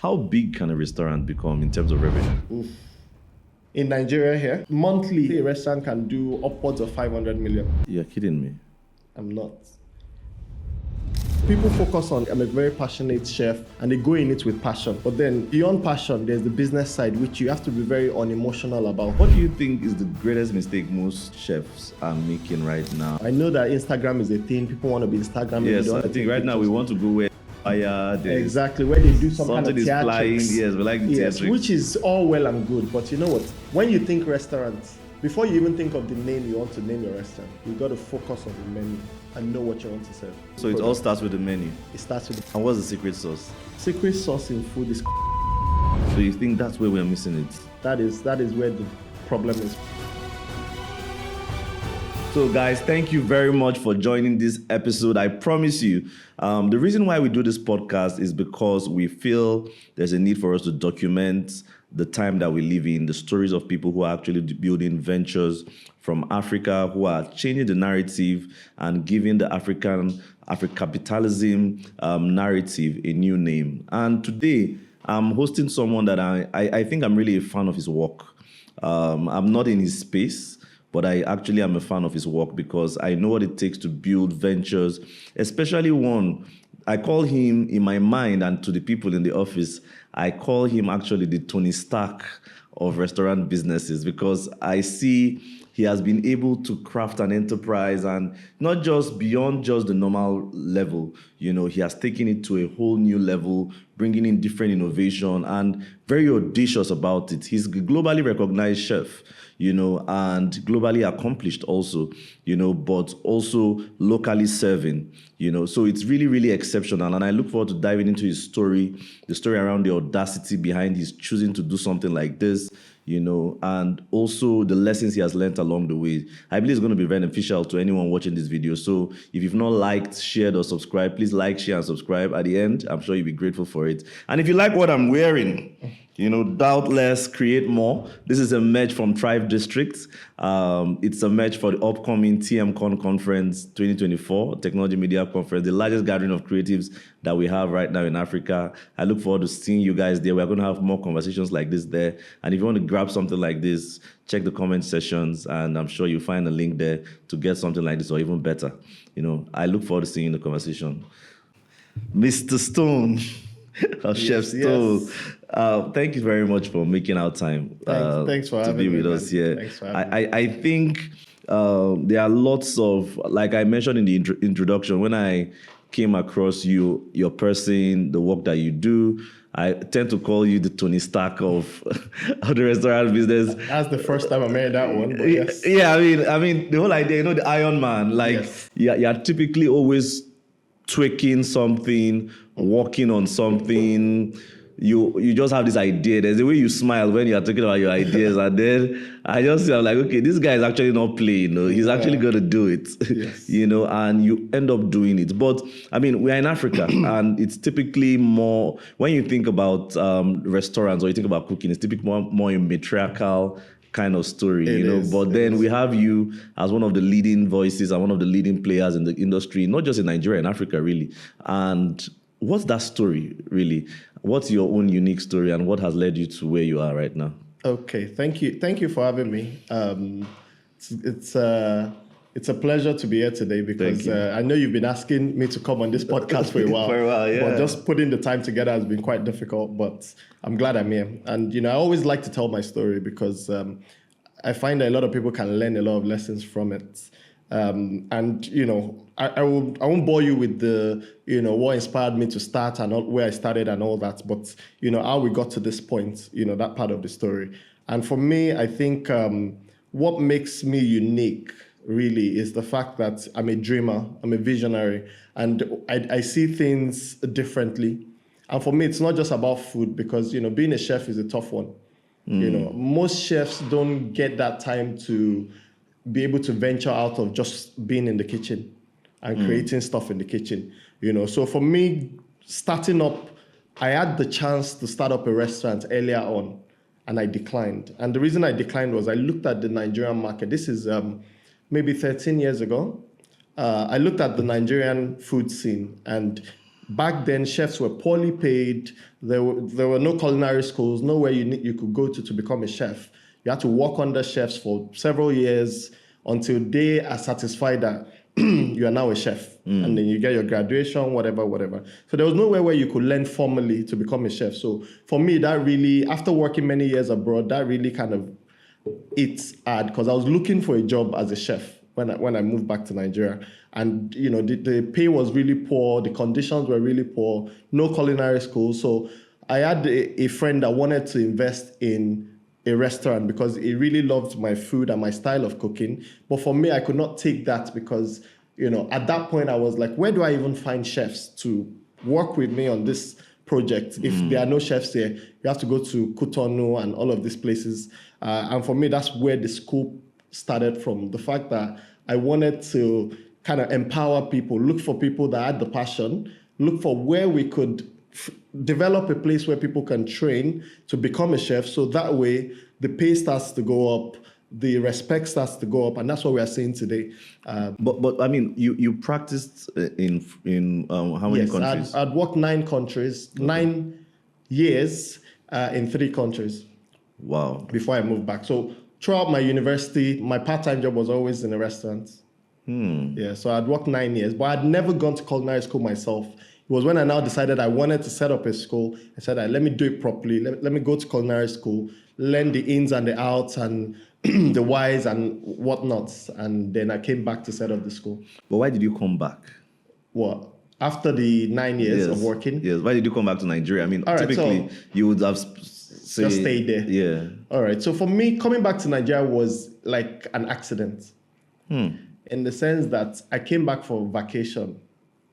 How big can a restaurant become in terms of revenue? Oof. In Nigeria here, monthly, a restaurant can do upwards of 500 million. You're kidding me. I'm not. People focus on, I'm a very passionate chef, and they go in it with passion. But then beyond passion, there's the business side, which you have to be very unemotional about. What do you think is the greatest mistake most chefs are making right now? I know that Instagram is a thing. People want to be Instagramming. Yes, I think right now we want to go where fire. Exactly, where they do some kind of something is flying. theatrics. Yes, we like the theatrics. Which is all well and good. But you know what? When you think restaurants, before you even think of the name you want to name your restaurant, you got to focus on the menu and know what you want to serve. So it all starts with the menu. It starts with And what's the secret sauce? secret sauce in food. Is So you think that's where we're missing it? that is where the problem is. So guys, thank you very much for joining this episode. I promise you, the reason why we do this podcast is because we feel there's a need for us to document the time that we live in, the stories of people who are actually building ventures from Africa, who are changing the narrative and giving the Afro-capitalism narrative a new name. And today, I'm hosting someone that I think I'm really a fan of his work. I'm not in his space, but I actually am a fan of his work because I know what it takes to build ventures, especially one. I call him, in my mind and to the people in the office, I call him actually the Tony Stark of restaurant businesses, because I see he has been able to craft an enterprise, and not just beyond just the normal level. You know, he has taken it to a whole new level, bringing in different innovation and very audacious about it. He's a globally recognized chef, you know, and globally accomplished also, you know, but also locally serving, you know. So it's really, really exceptional. And I look forward to diving into his story, the story around the audacity behind his choosing to do something like this, you know, and also the lessons he has learned along the way. I believe it's going to be beneficial to anyone watching this video. So if you've not liked, shared, or subscribed, please like, share, and subscribe. At the end, I'm sure you'll be grateful for it. And if you like what I'm wearing, you know, doubt less, create more. This is a merch from Thrive District. It's a merch for the upcoming TMCon Conference 2024, Technology Media Conference, the largest gathering of creatives that we have right now in Africa. I look forward to seeing you guys there. We're going to have more conversations like this there. And if you want to grab something like this, check the comment sessions, and I'm sure you'll find a link there to get something like this or even better. You know, I look forward to seeing you in the conversation. Mr. Stone. Chef Stone. Thank you very much for making our time Thanks for to be having with me, us man. here. Thanks for having me. I think there are lots of, like I mentioned in the introduction, when I came across you, your person, the work that you do, I tend to call you the Tony Stark of the restaurant business. That's the first time I made that one, but yes. Yeah, I mean the whole idea, you know, the Iron Man, like Yes. you're typically always tweaking something, working on something. You just have this idea. There's a way you smile when you're talking about your ideas, and then I just feel like, okay, this guy is actually not playing. No, he's actually going to do it. Yes. You know, and you end up doing it. But I mean, we're in Africa, and it's typically more when you think about restaurants or you think about cooking, it's typically more a matriarchal kind of story, It you know. is, But it then is. we have you as one of the leading voices and one of the leading players in the industry, not just in Nigeria, in Africa, really. And what's that story, really? What's your own unique story, and what has led you to where you are right now? Okay, thank you for having me. It's a pleasure to be here today because Thank you. I know you've been asking me to come on this podcast for a while. For a while, yeah. But just putting the time together has been quite difficult, but I'm glad I'm here. And, you know, I always like to tell my story because I find that a lot of people can learn a lot of lessons from it. And, you know, I won't bore you with the, you know, what inspired me to start and where I started and all that. But, you know, how we got to this point, you know, that part of the story. And for me, I think what makes me unique really is the fact that I'm a dreamer, I'm a visionary, and I see things differently. And for me, it's not just about food because, you know, being a chef is a tough one. You know, most chefs don't get that time to be able to venture out of just being in the kitchen and creating stuff in the kitchen, you know. So for me, starting up, I had the chance to start up a restaurant earlier on, and I declined. And the reason I declined was I looked at the Nigerian market. This is maybe 13 years ago. I looked at the Nigerian food scene, and back then, chefs were poorly paid. There were no culinary schools, nowhere you could go to become a chef. You had to work under chefs for several years until they are satisfied that you are now a chef. And then you get your graduation, whatever. So there was nowhere where you could learn formally to become a chef. So for me, that really, after working many years abroad, that really kind of it's hard because I was looking for a job as a chef when I moved back to Nigeria. And, the pay was really poor. The conditions were really poor. No culinary school. So I had a friend that wanted to invest in a restaurant because he really loved my food and my style of cooking. But for me, I could not take that because, at that point I was like, where do I even find chefs to work with me on this project? If there are no chefs here, you have to go to Cotonou and all of these places. And for me, that's where the school started from. The fact that I wanted to kind of empower people, look for people that had the passion, look for where we could develop a place where people can train to become a chef. So that way the pay starts to go up, the respect starts to go up, and that's what we are seeing today. But I mean, you practiced in how many countries? I'd worked 9 countries, 9 years in 3 countries. Wow. Before I moved back. So throughout my university, my part-time job was always in a restaurant. Yeah, so I'd worked 9 years, but I'd never gone to culinary school myself. It was when I now decided I wanted to set up a school. I said, let me do it properly. Let me go to culinary school, learn the ins and the outs and the whys and whatnots. And then I came back to set up the school. But why did you come back? What? After the 9 years of working? Yes. Why did you come back to Nigeria? I mean, typically you would have just stayed there. Yeah. All right. So for me, coming back to Nigeria was like an accident. In the sense that I came back for vacation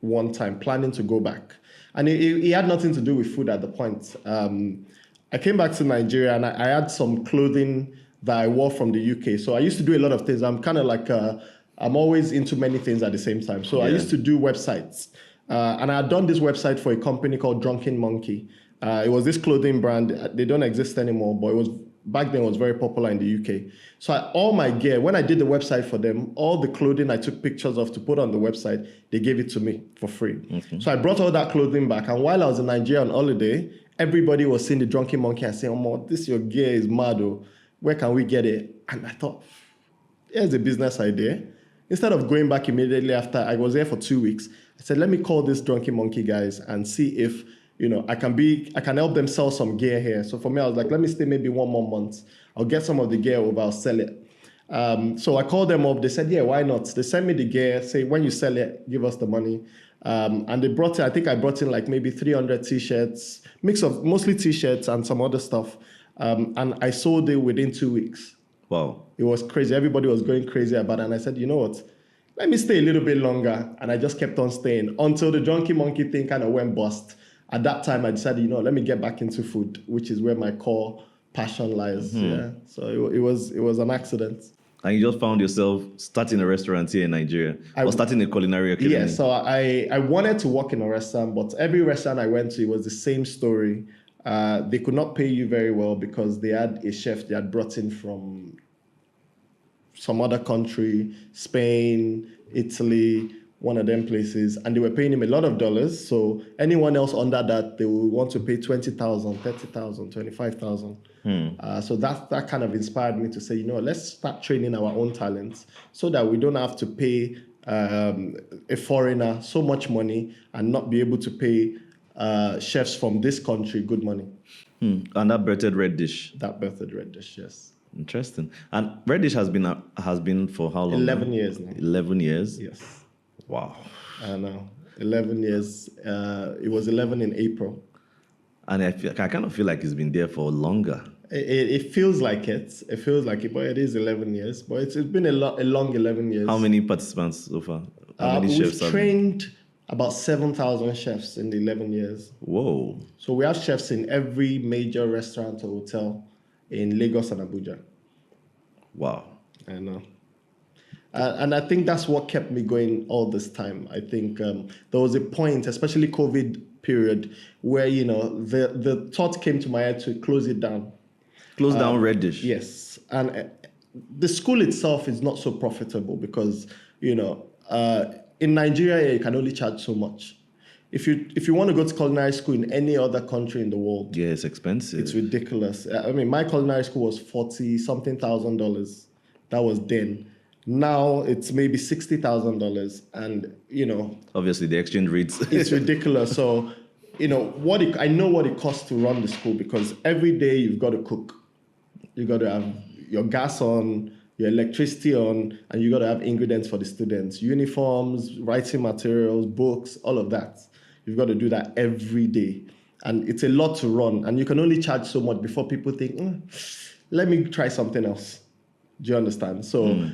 one time, planning to go back. And it had nothing to do with food at the point. I came back to Nigeria and I had some clothing that I wore from the UK. So I used to do a lot of things. I'm kind of like, I'm always into many things at the same time. So I used to do websites. And I had done this website for a company called Drunken Monkey. It was this clothing brand. They don't exist anymore, but back then it was very popular in the UK. So all my gear, when I did the website for them, all the clothing I took pictures of to put on the website, they gave it to me for free. Okay. So I brought all that clothing back. And while I was in Nigeria on holiday, everybody was seeing the Drunken Monkey and saying, "Oh, this your gear is mad. Oh. Where can we get it?" And I thought, here's a business idea. Instead of going back immediately after, I was there for 2 weeks. I said, let me call this Drunken Monkey guys and see if I can help them sell some gear here. So for me, I was like, let me stay maybe 1 more month. I'll get some of the gear over, I'll sell it. So I called them up. They said, yeah, why not? They sent me the gear, say, when you sell it, give us the money. And they brought in, I think I brought in like maybe 300 T-shirts, mix of mostly T-shirts and some other stuff. And I sold it within 2 weeks. Wow. It was crazy. Everybody was going crazy about it. And I said, you know what? Let me stay a little bit longer. And I just kept on staying until the Drunken Monkey thing kind of went bust. At that time, I decided, let me get back into food, which is where my core passion lies. Yeah. So it was an accident. And you just found yourself starting a restaurant here in Nigeria, or starting a culinary academy. Yeah, so I wanted to work in a restaurant, but every restaurant I went to, it was the same story. They could not pay you very well because they had a chef they had brought in from some other country, Spain, Italy, one of them places, and they were paying him a lot of dollars. So anyone else under that, they would want to pay 20,000, 30,000, 25,000. So that kind of inspired me to say, let's start training our own talents so that we don't have to pay a foreigner so much money and not be able to pay chefs from this country good money. And that birthed Reddish. That birthed Reddish, yes. Interesting. And Reddish has been for how long? 11 years now. 11 years? Yes. Wow. I know. 11 years. It was 11 in April. And I kind of feel like it's been there for longer. It feels like it. It feels like it, but it is 11 years. But it's been a long 11 years. How many participants so far? How many chefs we've trained about 7,000 chefs in the 11 years. Whoa. So we have chefs in every major restaurant or hotel in Lagos and Abuja. Wow. I know. And I think that's what kept me going all this time. I think there was a point, especially COVID period, where, the thought came to my head to close it down. Close down Reddish. Yes. And the school itself is not so profitable because, in Nigeria, you can only charge so much. if you want to go to culinary school in any other country in the world, Yeah, it's expensive. it's ridiculous. I mean, my culinary school was $40,000. That was then. Now it's maybe $60,000, and Obviously, the exchange rates. it's ridiculous. So, I know what it costs to run the school, because every day you've got to cook, you got to have your gas on, your electricity on, and you got to have ingredients for the students, uniforms, writing materials, books, all of that. You've got to do that every day, and it's a lot to run. And you can only charge so much before people think, let me try something else. Do you understand? So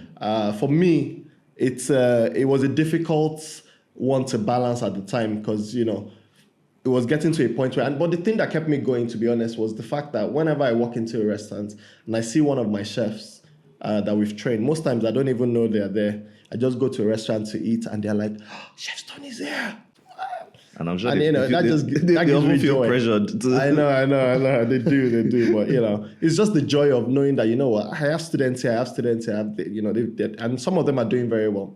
for me, it was a difficult one to balance at the time, because it was getting to a point where, but the thing that kept me going, to be honest, was the fact that whenever I walk into a restaurant and I see one of my chefs that we've trained, most times I don't even know they're there. I just go to a restaurant to eat, and they're like, Chef Tony's here. And I'm sure And they gives often me feel joy. pressured. I know. They do. But it's just the joy of knowing that I have students here. And some of them are doing very well.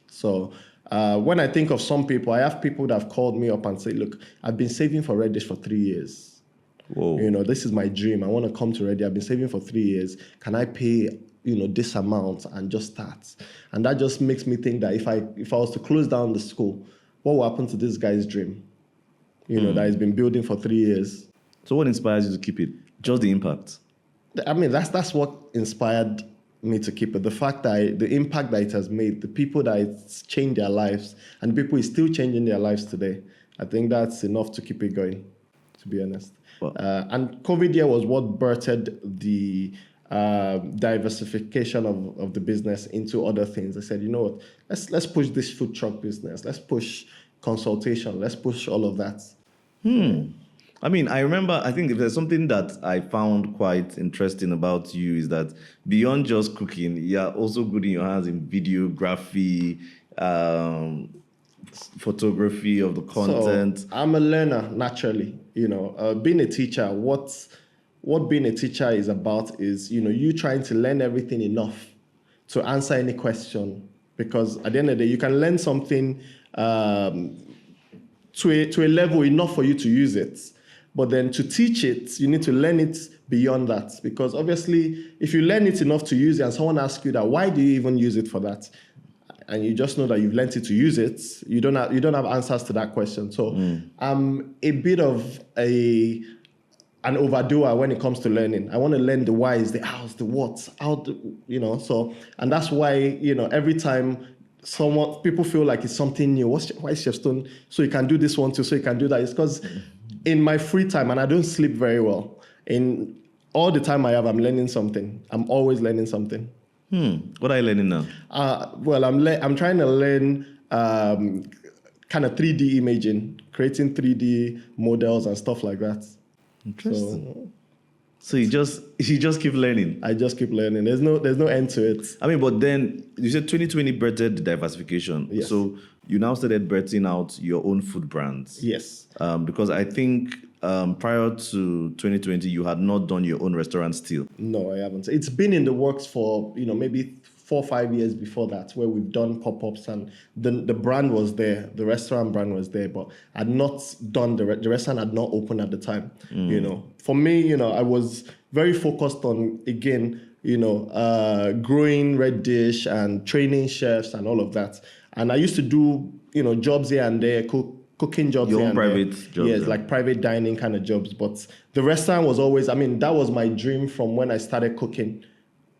So when I think of some people, I have people that have called me up and say, look, I've been saving for Reddish for 3 years. Whoa. This is my dream. I want to come to Reddish. I've been saving for 3 years. Can I pay this amount and just start? And that just makes me think that if I was to close down the school, what will happen to this guy's dream? That he's been building for 3 years. So what inspires you to keep it? Just the impact? I mean, that's what inspired me to keep it. The fact that the impact that it has made, the people that it's changed their lives, and the people is still changing their lives today. I think that's enough to keep it going, to be honest. Wow. And COVID year was what birthed the diversification of the business into other things. I said, you know what, let's push this food truck business. Let's push consultation. Let's push all of that. I mean, I remember, I think if there's something that I found quite interesting about you is that beyond just cooking, you're also good in your hands in videography, photography of the content. So I'm a learner naturally. Being a teacher, what being a teacher is about is, you trying to learn everything enough to answer any question. Because at the end of the day, you can learn something to a level enough for you to use it. But then to teach it, you need to learn it beyond that. Because obviously, if you learn it enough to use it and someone asks you that, why do you even use it for that? And you just know that you've learned it to use it, you don't have answers to that question. So I'm a bit of an overdoer when it comes to learning. I want to learn the whys, the hows, the whats, so, and that's why, every time people feel like it's something new, why is Chef Stone, so you can do this one too, so you can do that? It's because in my free time, and I don't sleep very well, in all the time I have, I'm learning something. I'm always learning something. What are you learning now? I'm trying to learn kind of 3D imaging, creating 3D models and stuff like that. Interesting. So you just keep learning. I just keep learning. There's no end to it. I mean, but then you said 2020 birthed the diversification. Yes. So you now started birthing out your own food brands. Yes. Because I think prior to 2020, you had not done your own restaurant still. No, I haven't. It's been in the works for maybe 4 or 5 years before that, where we've done pop-ups, and the brand was there, the restaurant brand was there, but had not done the restaurant had not opened at the time. For me, I was very focused on, again, growing Reddish and training chefs and all of that. And I used to do jobs here and there, cooking jobs. Your here own and private there. jobs. Yes, Yeah. like private dining kind of jobs. But the restaurant was always, that was my dream from when I started cooking.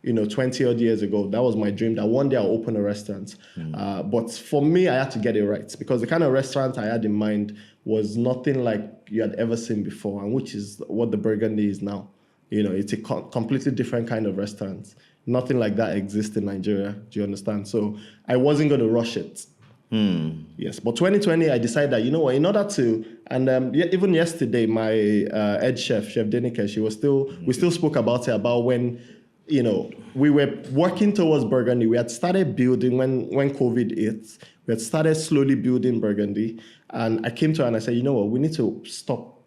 20 odd years ago, that was my dream, that one day I'll open a restaurant. But for me, I had to get it right, because the kind of restaurant I had in mind was nothing like you had ever seen before, and which is what the Burgundy is now. It's a completely different kind of restaurant. Nothing like that exists in Nigeria. Do you understand? So I wasn't going to rush it. Yes, but 2020, I decided that, in order to, and even yesterday, my head chef, Chef Denike, we still spoke about it, about when, we were working towards Burgundy. We had started building when COVID hit. We had started slowly building Burgundy. And I came to her and I said, we need to stop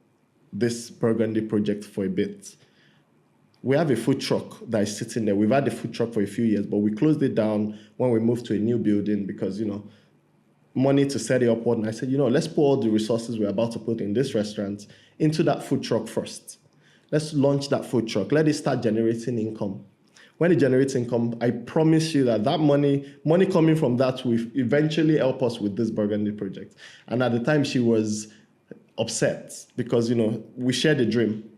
this Burgundy project for a bit. We have a food truck that is sitting there. We've had the food truck for a few years, but we closed it down when we moved to a new building because, money to set it up. And I said, let's put all the resources we're about to put in this restaurant into that food truck first. Let's launch that food truck. Let it start generating income. When it generates income, I promise you that money coming from that will eventually help us with this Burgundy project. And at the time, she was upset because, we shared a dream,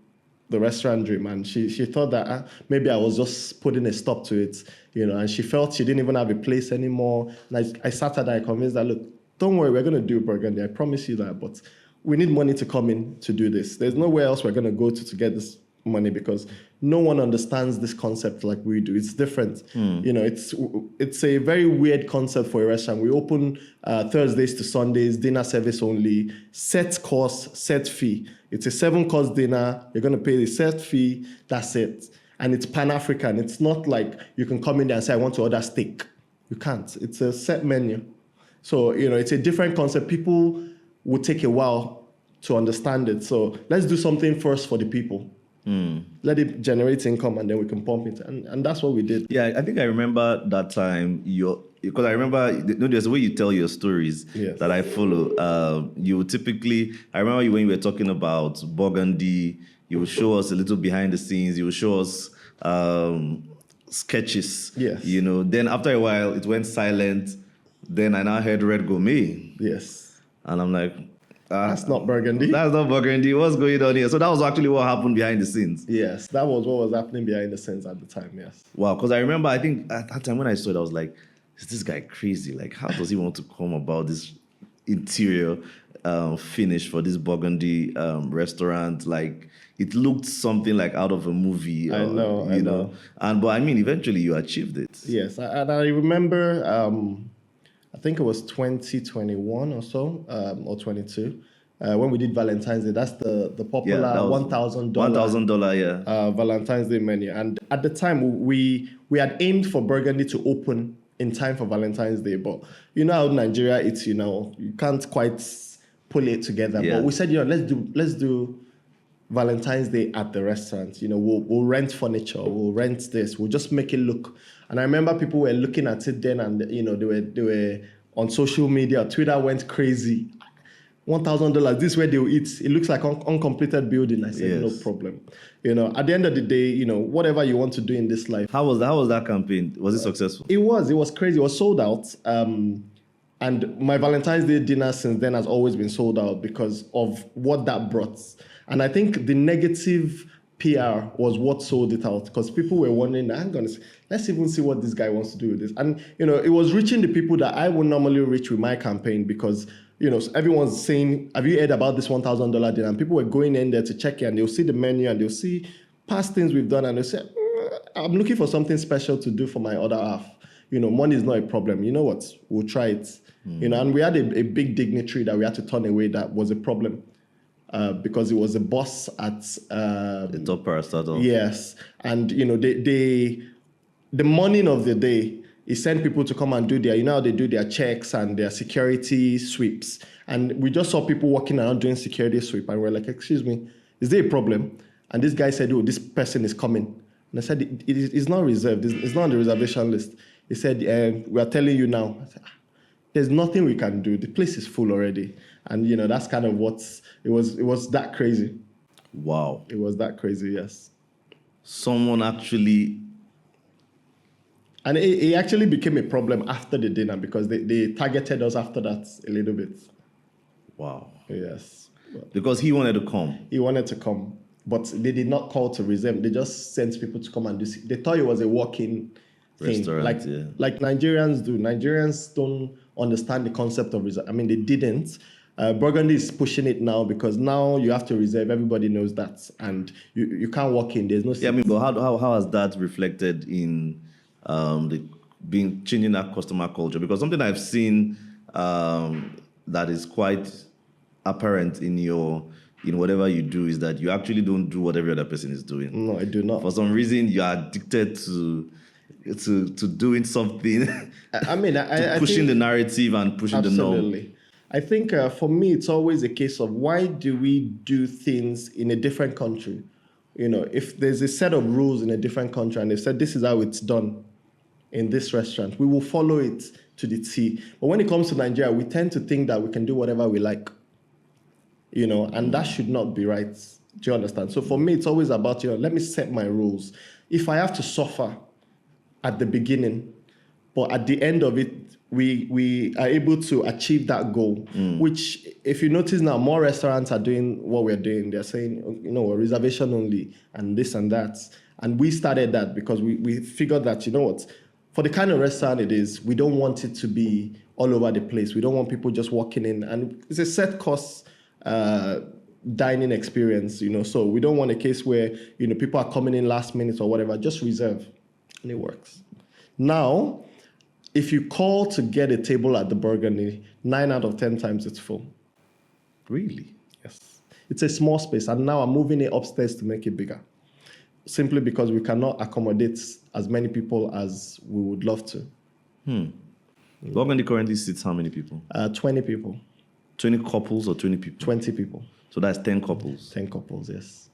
the restaurant dream. And she thought that maybe I was just putting a stop to it, and she felt she didn't even have a place anymore. And I sat her and I convinced her, look, don't worry, we're going to do Burgundy. I promise you that. But we need money to come in to do this. There's nowhere else we're going to go to get this money because no one understands this concept like we do. It's different. It's a very weird concept for a restaurant. We open Thursdays to Sundays, dinner service only, set course, set fee. It's a 7-course dinner. You're going to pay the set fee. That's it. And it's Pan-African. It's not like you can come in there and say, I want to order steak. You can't. It's a set menu. So, it's a different concept. People would take a while to understand it. So let's do something first for the people. Let it generate income and then we can pump it. And that's what we did. Yeah, I think I remember that time because I remember, there's a way you tell your stories that I follow. You typically, I remember when you were talking about Burgundy, you would show us a little behind the scenes, you would show us sketches. Yes. Then after a while, it went silent. Then I now heard Red Gourmet. Yes. And I'm like, that's not Burgundy. That's not Burgundy. What's going on here? So that was actually what happened behind the scenes. Yes, that was what was happening behind the scenes at the time, yes. Wow, because I remember, I think at that time when I saw it, I was like, is this guy crazy? Like, how does he want to come about this interior finish for this Burgundy restaurant? Like, it looked something like out of a movie. I know. But I mean, eventually you achieved it. Yes, and I remember... I think it was 2021 or so, or 22, when we did Valentine's Day. That's the popular $1,000. $1,000, Valentine's Day menu. And at the time, we had aimed for Burgundy to open in time for Valentine's Day. But how Nigeria, it's, you can't quite pull it together. Yeah. But we said, let's do Valentine's Day at the restaurant. We'll rent furniture, we'll rent this, we'll just make it look. And I remember people were looking at it then, and they were on social media. Twitter went crazy. $1,000. This is where they'll eat. It looks like uncompleted building. I said, no problem. At the end of the day, whatever you want to do in this life. How was that campaign? Was it successful? It was crazy. It was sold out. And my Valentine's Day dinner since then has always been sold out because of what that brought. And I think the negative PR was what sold it out because people were wondering, hang on, let's even see what this guy wants to do with this. And, it was reaching the people that I would normally reach with my campaign because, everyone's saying, have you heard about this $1,000 dinner? And people were going in there to check it and they'll see the menu and they'll see past things we've done and they'll say, I'm looking for something special to do for my other half. Money is not a problem. You know what? We'll try it. And we had a big dignitary that we had to turn away that was a problem. Because it was a boss at the top parastatal. Yes, and the morning of the day, he sent people to come and do how they do their checks and their security sweeps, and we just saw people walking around doing security sweep, and we're like, excuse me, is there a problem? And this guy said, oh, this person is coming, and I said, it's not reserved, it's not on the reservation list. He said, we are telling you now. I said, there's nothing we can do. The place is full already. And, that's kind of it was that crazy. Wow. It was that crazy, yes. Someone actually... And it actually became a problem after the dinner because they targeted us after that a little bit. Wow. Yes. Because he wanted to come. He wanted to come. But they did not call to reserve. They just sent people to come and do it. They thought it was a walk-in thing. Restaurant, like Nigerians do. Nigerians don't understand the concept of reserve. I mean, they didn't. Burgundy is pushing it now because now you have to reserve. Everybody knows that, and you can't walk in. There's no. Yeah, I mean, but how has that reflected in changing that customer culture? Because something I've seen that is quite apparent in whatever you do is that you actually don't do what every other person is doing. No, I do not. For some reason, you are addicted to doing something. I mean, I pushing think, the narrative and pushing the norm. Absolutely. I think for me, it's always a case of why do we do things in a different country? If there's a set of rules in a different country and they said this is how it's done, in this restaurant. We will follow it to the T. But when it comes to Nigeria, we tend to think that we can do whatever we like, and that should not be right. Do you understand? So for me, it's always about, let me set my rules. If I have to suffer at the beginning, but at the end of it, we are able to achieve that goal, which, if you notice now, more restaurants are doing what we're doing. They're saying, reservation only and this and that. And we started that because we figured that, for the kind of restaurant it is, we don't want it to be all over the place. We don't want people just walking in. And it's a set cost dining experience, so we don't want a case where, people are coming in last minute or whatever. Just reserve, and it works. Now, if you call to get a table at the Burgundy, 9 out of 10 times it's full. Really? Yes. It's a small space, and now I'm moving it upstairs to make it bigger, simply because we cannot accommodate as many people as we would love to. Burgundy currently seats how many people? 20 people. 20 couples or 20 people? 20 people. So that's 10 couples? 10 couples, yes.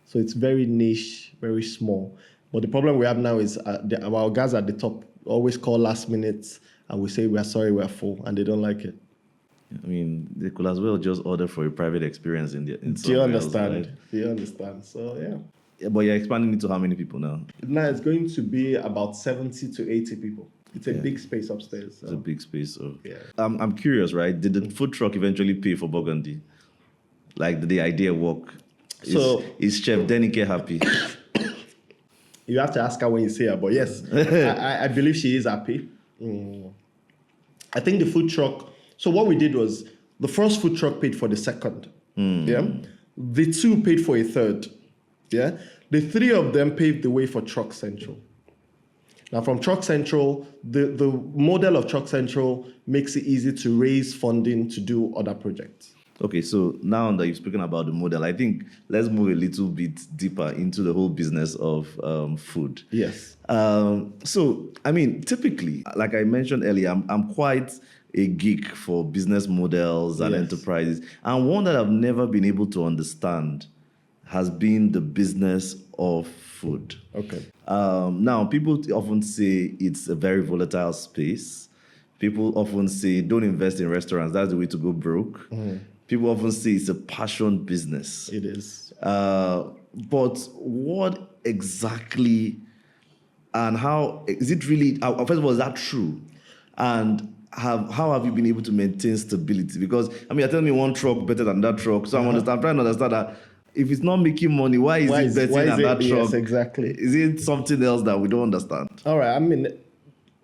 So it's very niche, very small. But the problem we have now is our guys at the top always call last minute and we say, we're sorry, we're full, and they don't like it. I mean, they could as well just order for a private experience in Do you understand? Else, right? Do you understand? So, yeah. But you're expanding it to how many people now? Now it's going to be about 70 to 80 people. It's a big space upstairs. So. It's a big space. So. Yeah. I'm curious, right? Did the food truck eventually pay for Burgundy? Like, did the idea work? Is Chef Denike happy? You have to ask her when you see her, but yes, I believe she is happy. I think the food truck, so what we did was, the first food truck paid for the second, yeah? The two paid for a third, yeah? The three of them paved the way for Truck Central. Now from Truck Central, the model of Truck Central makes it easy to raise funding to do other projects. Okay, so now that you've spoken about the model, I think let's move a little bit deeper into the whole business of food. Yes. So, I mean, typically, like I mentioned earlier, I'm quite a geek for business models and enterprises. And one that I've never been able to understand has been the business of food. Okay. Now, people often say it's a very volatile space. People often say, don't invest in restaurants. That's the way to go broke. People often say it's a passion business. It is. But what exactly and how is it really, first of all, is that true? And how have you been able to maintain stability? Because, I mean, you're telling me one truck better than that truck. So I'm trying to understand that if it's not making money, why is it better than that truck? Yes, exactly. Is it something else that we don't understand? All right. I mean,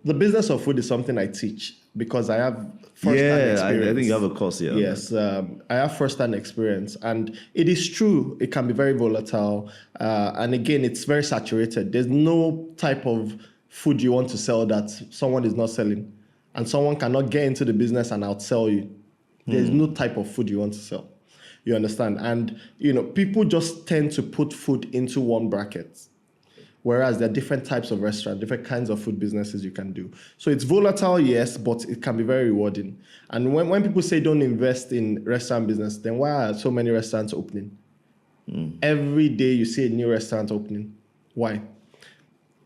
the business of food is something I teach because I have first-hand experience. I think you have a course here. Yes, I have first-hand experience. And it is true, it can be very volatile. And again, it's very saturated. There's no type of food you want to sell that someone is not selling. And someone cannot get into the business and outsell you. There's no type of food you want to sell. You understand? And, people just tend to put food into one bracket. Whereas there are different types of restaurants, different kinds of food businesses you can do. So it's volatile, yes, but it can be very rewarding. And when people say don't invest in restaurant business, then why are so many restaurants opening? Every day you see a new restaurant opening. Why?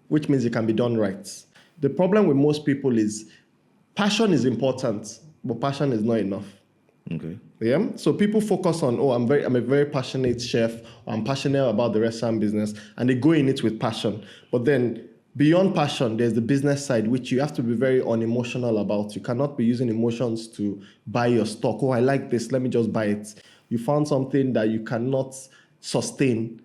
Which means it can be done right. The problem with most people is passion is important, but passion is not enough. Okay. Yeah. So people focus on, I'm a very passionate chef, or I'm passionate about the restaurant business, and they go in it with passion. But then beyond passion, there's the business side, which you have to be very unemotional about. You cannot be using emotions to buy your stock. I like this, let me just buy it. You found something that you cannot sustain.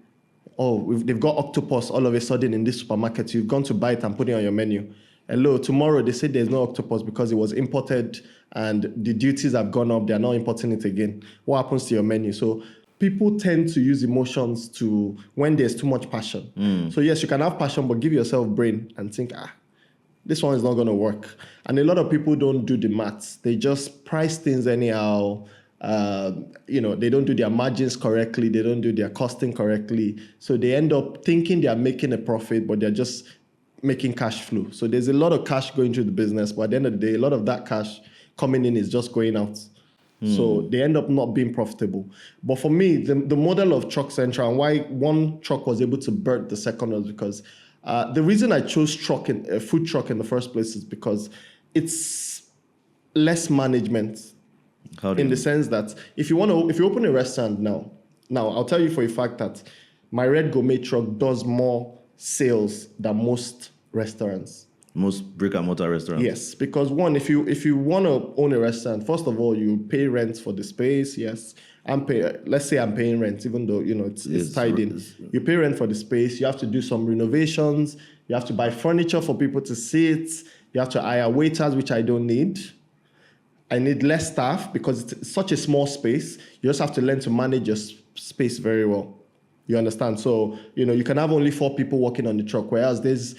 They've got octopus all of a sudden in this supermarket. You've gone to buy it and put it on your menu. Hello, tomorrow they say there's no octopus because it was imported and the duties have gone up. They're not importing it again. What happens to your menu? So people tend to use emotions when there's too much passion. So yes, you can have passion, but give yourself brain and think, this one is not going to work. And a lot of people don't do the maths. They just price things anyhow. They don't do their margins correctly. They don't do their costing correctly. So they end up thinking they are making a profit, but they're just making cash flow. So there's a lot of cash going to the business, but at the end of the day, a lot of that cash coming in is just going out. So they end up not being profitable. But for me, the model of Truck Central and why one truck was able to birth the second was because The reason I chose food truck in the first place is because it's less management. In the sense that if you open a restaurant now, I'll tell you for a fact that my Red Gourmet truck does more sales than most restaurants. Most brick and mortar restaurants. Yes, because one, if you want to own a restaurant, first of all, you pay rent for the space. Yes, let's say I'm paying rent, even though it's tied in. You pay rent for the space. You have to do some renovations. You have to buy furniture for people to sit. You have to hire waiters, which I don't need. I need less staff because it's such a small space. You just have to learn to manage your space very well. You understand? So, you can have only 4 people working on the truck, whereas there's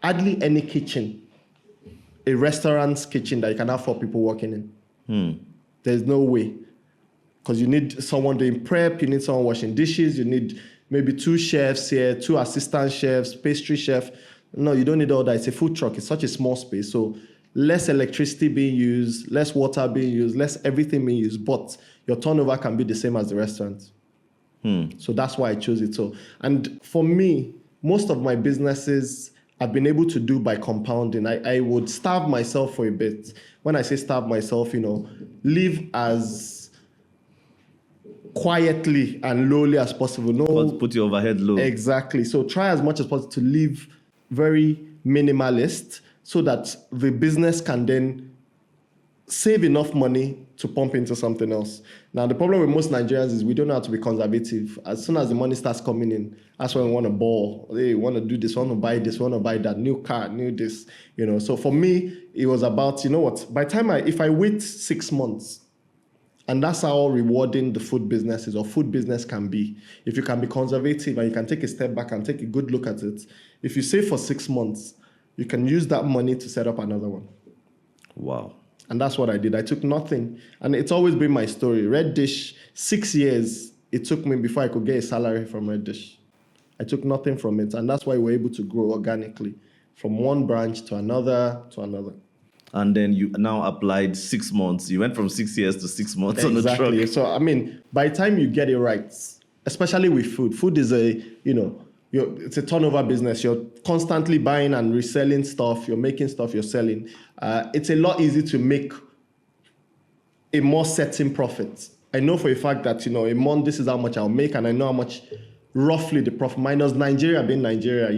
hardly any kitchen, a restaurant's kitchen that you can have 4 people working in. There's no way. Because you need someone doing prep, you need someone washing dishes, you need maybe 2 chefs here, 2 assistant chefs, pastry chef. No, you don't need all that. It's a food truck. It's such a small space. So less electricity being used, less water being used, less everything being used, but your turnover can be the same as the restaurant. So that's why I chose it. So, and for me, most of my businesses I've been able to do by compounding. I would starve myself for a bit. When I say starve myself, live as quietly and lowly as possible. Put your overhead low. Exactly. So try as much as possible to live very minimalist, so that the business can then save enough money to pump into something else. Now, the problem with most Nigerians is we don't know how to be conservative. As soon as the money starts coming in, that's when we want to ball. They want to do this, want to buy this, want to buy that, new car, new this. So for me, it was about, by the time if I wait 6 months, and that's how rewarding the food business is, or food business can be. If you can be conservative and you can take a step back and take a good look at it, if you save for 6 months, you can use that money to set up another one. Wow. And that's what I did. I took nothing. And it's always been my story. Reddish, 6 years it took me before I could get a salary from Reddish. I took nothing from it. And that's why we're able to grow organically from one branch to another to another. And then you now applied 6 months. You went from 6 years to 6 months on the truck. Exactly. So, by the time you get it right, especially with food is it's a turnover business. You're constantly buying and reselling stuff. You're making stuff, you're selling. It's a lot easier to make a more certain profit. I know for a fact that, a month, this is how much I'll make, and I know how much roughly the profit, minus Nigeria being Nigeria,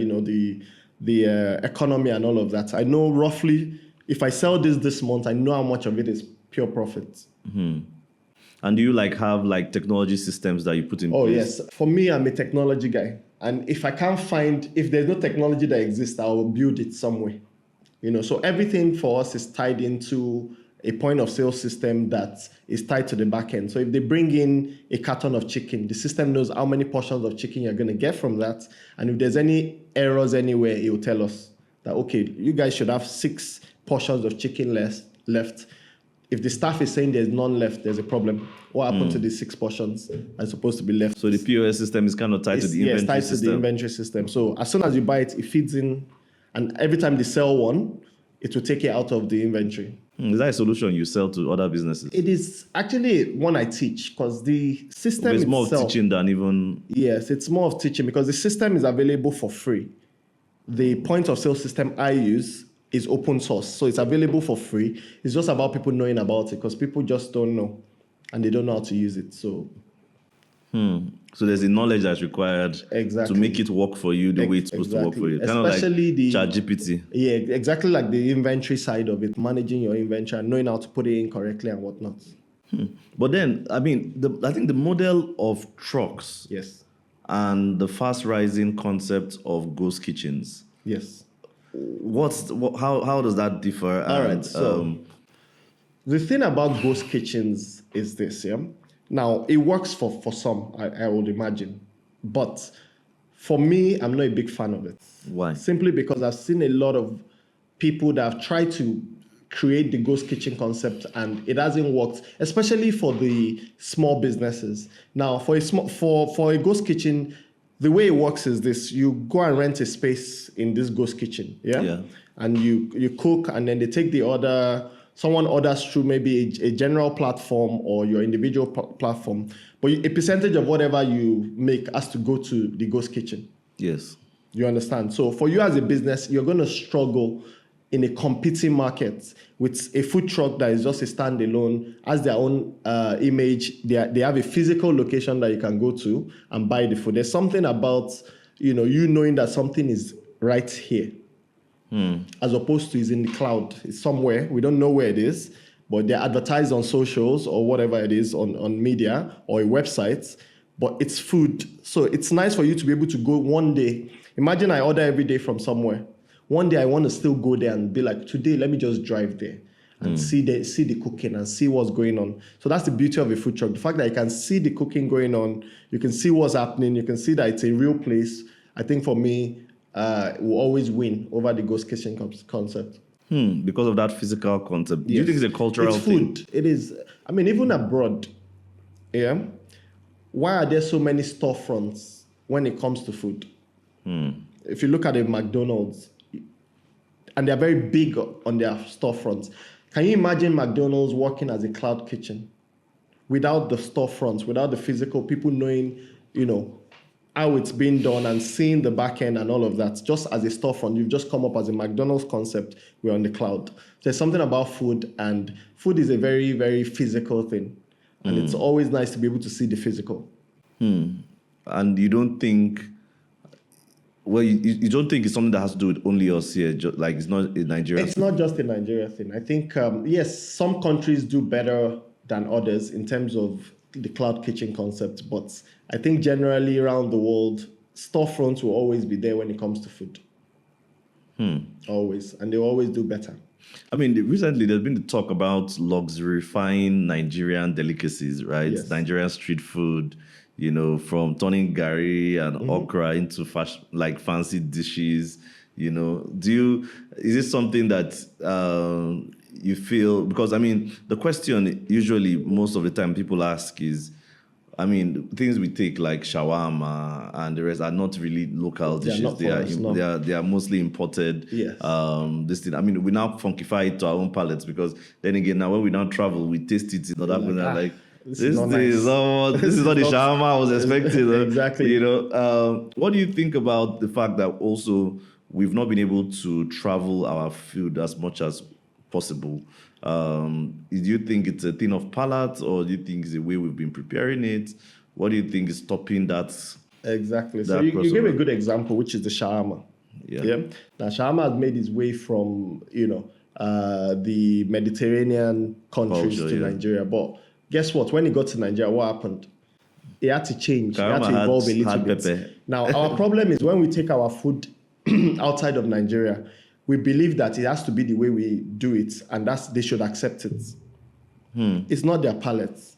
the economy and all of that. I know roughly, if I sell this month, I know how much of it is pure profit. Mm-hmm. And do you have technology systems that you put in place? Oh, yes. For me, I'm a technology guy. And if there's no technology that exists, I will build it somewhere. So everything for us is tied into a point of sale system that is tied to the backend. So if they bring in a carton of chicken, the system knows how many portions of chicken you're going to get from that. And if there's any errors anywhere, it will tell us that, okay, you guys should have 6 portions of chicken left. If the staff is saying there's none left, there's a problem. What happened to the 6 portions are supposed to be left? So the POS system is kind of tied to the inventory system. Yes, tied to the inventory system. So as soon as you buy it, it feeds in, and every time they sell one, it will take it out of the inventory. Is that a solution you sell to other businesses? It is actually one I teach, because the system it's more of teaching than even... Yes, it's more of teaching, because the system is available for free. The point of sale system I use is open source, so it's available for free. It's just about people knowing about it, because people just don't know, and they don't know how to use it. So So there's a knowledge that's required to make it work for you the way it's supposed to work for you. Kind Especially of like ChatGPT. Yeah, exactly, like the inventory side of it, managing your inventory and knowing how to put it in correctly and whatnot. But then, I think the model of trucks, yes, and the fast rising concept of ghost kitchens, yes, how does that differ? All right, so the thing about ghost kitchens is this, yeah. Now, it works for some, I would imagine. But for me, I'm not a big fan of it. Why? Simply because I've seen a lot of people that have tried to create the ghost kitchen concept and it hasn't worked, especially for the small businesses. Now, for a ghost kitchen, the way it works is this: you go and rent a space in this ghost kitchen, yeah? And you cook, and then they take the order. Someone orders through maybe a general platform or your individual platform, but a percentage of whatever you make has to go to the ghost kitchen. Yes. You understand? So for you as a business, you're going to struggle in a competing market with a food truck that is just a standalone, has their own image. They have a physical location that you can go to and buy the food. There's something about, you knowing that something is right here, as opposed to is in the cloud. It's somewhere. We don't know where it is, but they're advertised on socials or whatever it is on media or a website, but it's food. So it's nice for you to be able to go one day. Imagine I order every day from somewhere. One day I want to still go there and be like, today, let me just drive there and see the cooking and see what's going on. So that's the beauty of a food truck. The fact that you can see the cooking going on, you can see what's happening, you can see that it's a real place. I think for me, will always win over the ghost kitchen concept. Because of that physical concept. Do you Yes. think it's a cultural It's thing? food. It is. I mean, even abroad, yeah. Why are there so many storefronts when it comes to food? If you look at a McDonald's, and they're very big on their storefronts. Can you imagine McDonald's working as a cloud kitchen without the storefronts, without the physical people knowing, how it's being done and seeing the back end and all of that? Just as a storefront, you've just come up as a McDonald's concept. We're on the cloud. There's something about food, and food is a very, very physical thing. And it's always nice to be able to see the physical. And you don't think, well, you don't think it's something that has to do with only us here, like it's not in Nigeria? It's not just a Nigeria thing. I think, yes, some countries do better than others in terms of the cloud kitchen concept, but I think generally around the world, storefronts will always be there when it comes to food. Always. And they always do better. I mean, recently there's been the talk about luxurifying Nigerian delicacies, right? Yes. Nigerian street food, from turning gari and okra into fancy dishes. Is it something that you feel? Because I mean, the question usually most of the time people ask is, I mean, things we take like shawarma and the rest are not really local They are dishes. not for us, no. They are mostly imported. Yes. This thing. I mean, we now funkify it to our own palates because then again, now when we now travel, we taste it in other places. This is not the shawarma I was expecting. Exactly. What do you think about the fact that also we've not been able to travel our food as much as possible? Do you think it's a thing of palate, or do you think it's the way we've been preparing it? What do you think is stopping that? Exactly. So you gave a good example, which is the shawarma. Yeah. Now, shawarma has made its way from, the Mediterranean countries to Nigeria. But guess what? When it got to Nigeria, what happened? It had to change. It had to evolve a little bit. Pepper. Now, our problem is when we take our food outside of Nigeria, we believe that it has to be the way we do it, and they should accept it. It's not their palates.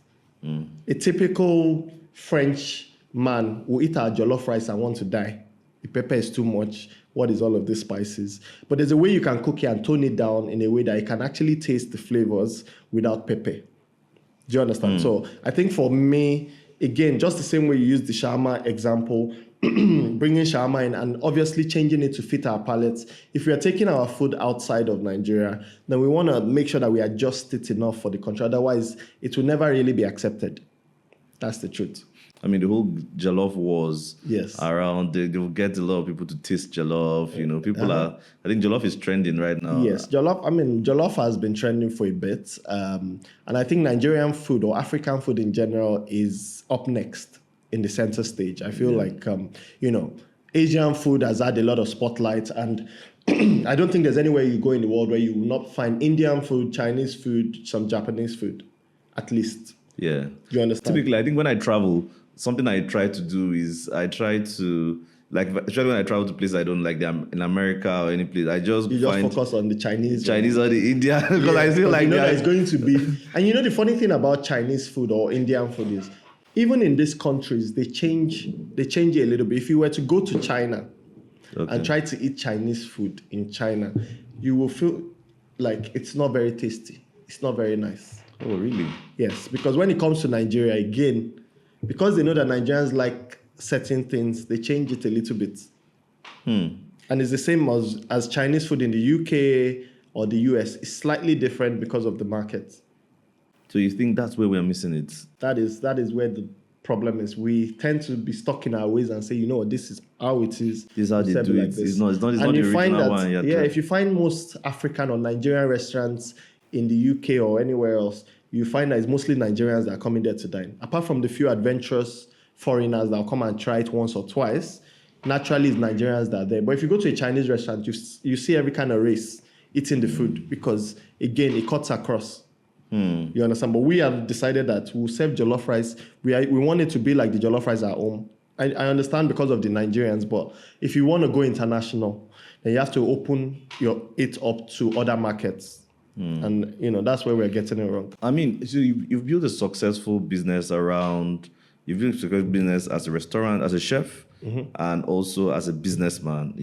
A typical French man will eat our jollof rice and want to die. The pepper is too much. What is all of these spices? But there's a way you can cook it and tone it down in a way that you can actually taste the flavors without pepper. Do you understand? So I think for me, again, just the same way you use the shawarma example, bringing shawarma in and obviously changing it to fit our palates. If we are taking our food outside of Nigeria, then we want to make sure that we adjust it enough for the country. Otherwise, it will never really be accepted. That's the truth. I mean, the whole jollof wars around, they will get a lot of people to taste jollof. I think jollof is trending right now. Yes, jollof has been trending for a bit. And I think Nigerian food or African food in general is up next in the center stage. I feel like, Asian food has had a lot of spotlight, and I don't think there's anywhere you go in the world where you will not find Indian food, Chinese food, some Japanese food, at least. Yeah. You understand? Typically, I think when I travel, something I try to do is I try to, especially when I travel to places I don't like, them in America or any place, I just focus on the Chinese or the Indian, because I feel like that it's going to be. And the funny thing about Chinese food or Indian food is, even in these countries, they change it a little bit. If you were to go to China and try to eat Chinese food in China, you will feel like it's not very tasty. It's not very nice. Oh, really? Yes, because when it comes to Nigeria, again, because they know that Nigerians like certain things, they change it a little bit. And it's the same as Chinese food in the UK or the US. It's slightly different because of the market. So you think that's where we're missing it? That is where problem is we tend to be stuck in our ways and say, you know what, this is how it is. This is how they do it. It's not And the you find original that, one. if you find most African or Nigerian restaurants in the UK or anywhere else, you find that it's mostly Nigerians that are coming there to dine. Apart from the few adventurous foreigners that will come and try it once or twice, naturally it's Nigerians that are there. But if you go to a Chinese restaurant, you see every kind of race eating the food because, again, it cuts across. You understand? But we have decided that we'll serve jollof rice. We want it to be like the jollof rice at home. I understand because of the Nigerians, but if you want to go international, then you have to open it up to other markets. And, that's where we're getting it wrong. I mean, so you've built a successful business around, you've built a successful business as a restaurant, as a chef, and also as a businessman,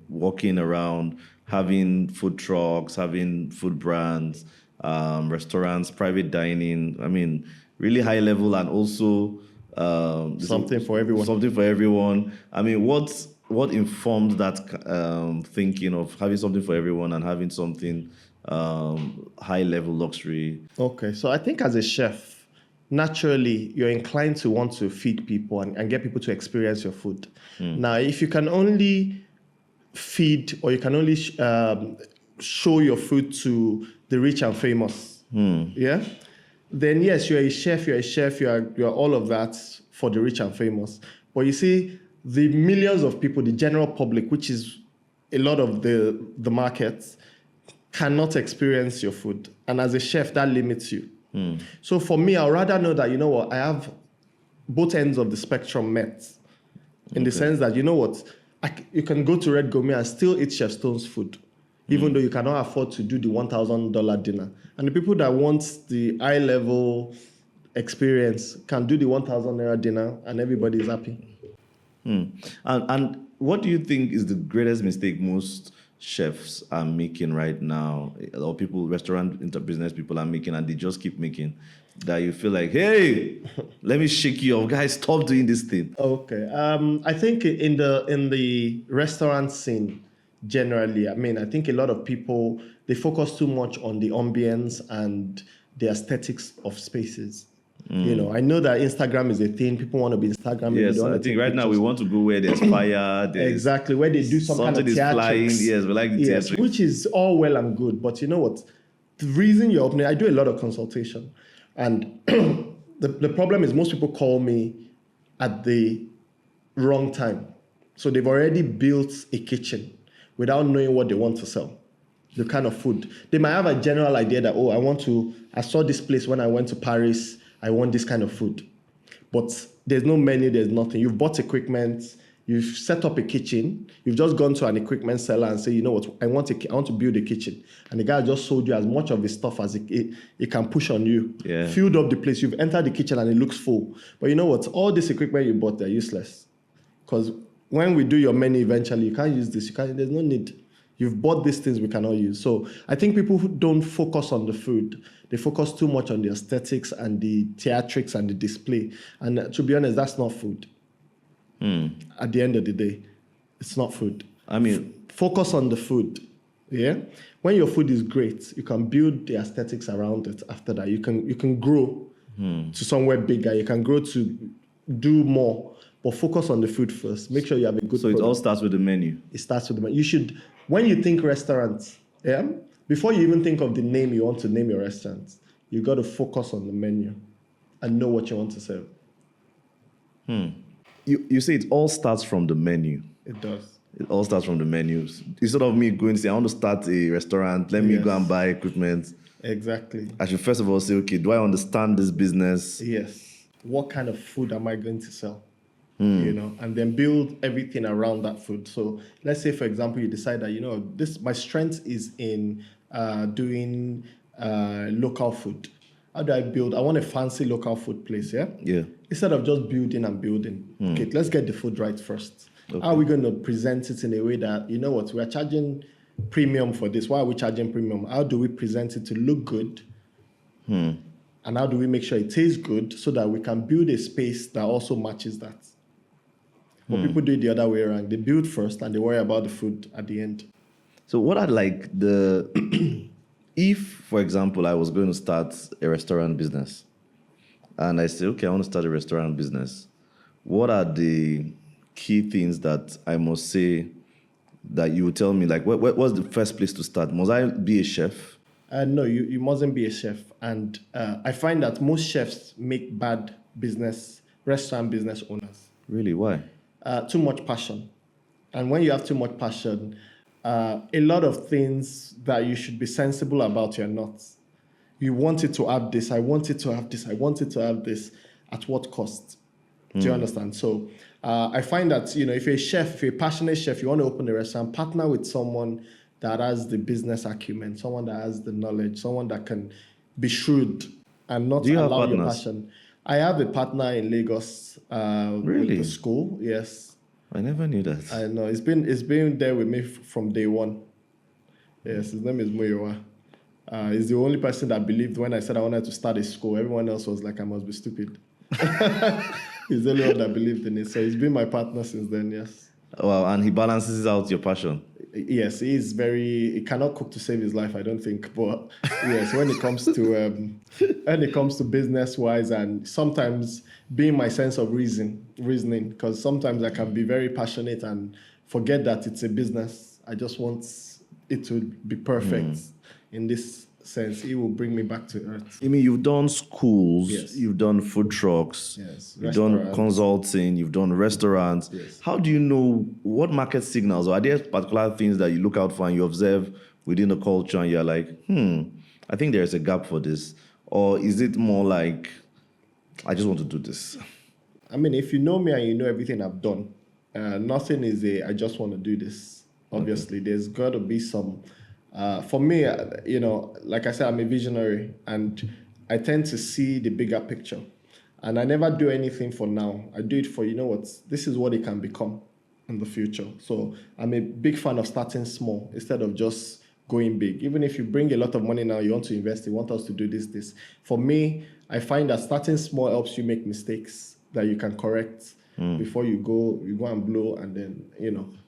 walking around, having food trucks, having food brands, restaurants, private dining. I mean, really high level, and also Something for everyone. Something for everyone. I mean, what informed that thinking of having something for everyone and having something high level luxury? Okay, so I think as a chef, naturally you're inclined to want to feed people and get people to experience your food. Now, if you can only feed or you can only show your food to the rich and famous, then yes, you're a chef, you're all of that for the rich and famous. But you see, the millions of people, the general public, which is a lot of the markets, cannot experience your food. And as a chef, that limits you. So for me, I'd rather know that, I have both ends of the spectrum met. In the sense that, you can go to Red Gourmet and still eat Chef Stone's food, even though you cannot afford to do the $1,000 dinner. And the people that want the high-level experience can do the 1,000 naira dinner, and everybody is happy. And what do you think is the greatest mistake most chefs are making right now, or people, restaurant business people are making, and they just keep making, that you feel like, hey, let me shake you off, guys, stop doing this thing? Okay. I think in the restaurant scene, generally, I think a lot of people, they focus too much on the ambience and the aesthetics of spaces. I know that Instagram is a thing. People want to be Instagram. Yes, I think right now we want to go where there's fire. Exactly, where they do some kind of theatrics. Flying. Yes, we like the theatrics. Which is all well and good. But you know what? The reason you're opening, I do a lot of consultation. And the problem is most people call me at the wrong time. So they've already built a kitchen without knowing what they want to sell, the kind of food. They might have a general idea that, I saw this place when I went to Paris, I want this kind of food. But there's no menu, there's nothing. You've bought equipment, you've set up a kitchen, you've just gone to an equipment seller and say, you know what, I want to build a kitchen. And the guy just sold you as much of his stuff as it can push on you. Yeah. Filled up the place, you've entered the kitchen and it looks full. But you know what, all this equipment you bought, they're useless. Because when we do your menu eventually, you can't use this, there's no need. You've bought these things we cannot use. So I think people who don't focus on the food, they focus too much on the aesthetics and the theatrics and the display. And to be honest, that's not food. At the end of the day, it's not food. Focus on the food. Yeah. When your food is great, you can build the aesthetics around it. After that, you can grow to somewhere bigger. You can grow to do more. But focus on the food first. Make sure you have a good. So it all starts with the menu. It starts with the menu. You should, when you think restaurants, before you even think of the name you want to name your restaurant, you got to focus on the menu and know what you want to serve. You say it all starts from the menu. It does. It all starts from the menus. Instead of me going to say, I want to start a restaurant, let me go and buy equipment. Exactly. I should first of all say, okay, do I understand this business? Yes. What kind of food am I going to sell? And then build everything around that food. So let's say, for example, you decide that, my strength is in doing local food. How do I build? I want a fancy local food place, yeah? Yeah. Instead of just building and building. Okay, let's get the food right first. Okay. How are we going to present it in a way that, we're charging premium for this. Why are we charging premium? How do we present it to look good? And how do we make sure it tastes good so that we can build a space that also matches that? But people do it the other way around. They build first and they worry about the food at the end. So what I'd like if, for example, I was going to start a restaurant business and I say, okay, I want to start a restaurant business. What are the key things that I must say that you would tell me? Like, what's the first place to start? Must I be a chef? No, you mustn't be a chef. And I find that most chefs make bad restaurant business owners. Really? Why? Too much passion. And when you have too much passion, a lot of things that you should be sensible about, you're not. You want it to have this, I want it to have this, I want it to have this. At what cost? Do you understand? So I find that, if you're a chef, if you're a passionate chef, you want to open a restaurant, partner with someone that has the business acumen, someone that has the knowledge, someone that can be shrewd and not allow your passion. I have a partner in Lagos with the school, yes. I never knew that. I know. It's been there with me from day one. Yes, his name is Muyiwa. He's the only person that believed when I said I wanted to start a school. Everyone else was like, I must be stupid. He's the only one that believed in it. So he's been my partner since then, yes. Wow, and he balances out your passion. Yes, he cannot cook to save his life, I don't think. But yes, when it comes to business wise, and sometimes being my sense of reasoning, because sometimes I can be very passionate and forget that it's a business. I just want it to be perfect in this sense. It will bring me back to earth. I mean, you've done schools, yes. You've done food trucks, yes. You've done consulting, you've done restaurants. Yes. How do you know what market signals, or are there particular things that you look out for and you observe within the culture and you're like, I think there's a gap for this? Or is it more like, I just want to do this? I mean, if you know me and you know everything I've done, nothing is I just want to do this. Obviously, there's got to be some... for me, like I said, I'm a visionary and I tend to see the bigger picture. And I never do anything for now. I do it for, this is what it can become in the future. So I'm a big fan of starting small instead of just going big. Even if you bring a lot of money now, you want to invest, you want us to do this. For me, I find that starting small helps you make mistakes that you can correct before you go and blow, and then,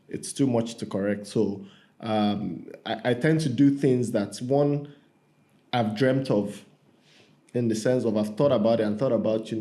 it's too much to correct. So I tend to do things that, one, I've dreamt of, in the sense of I've thought about it and thought about,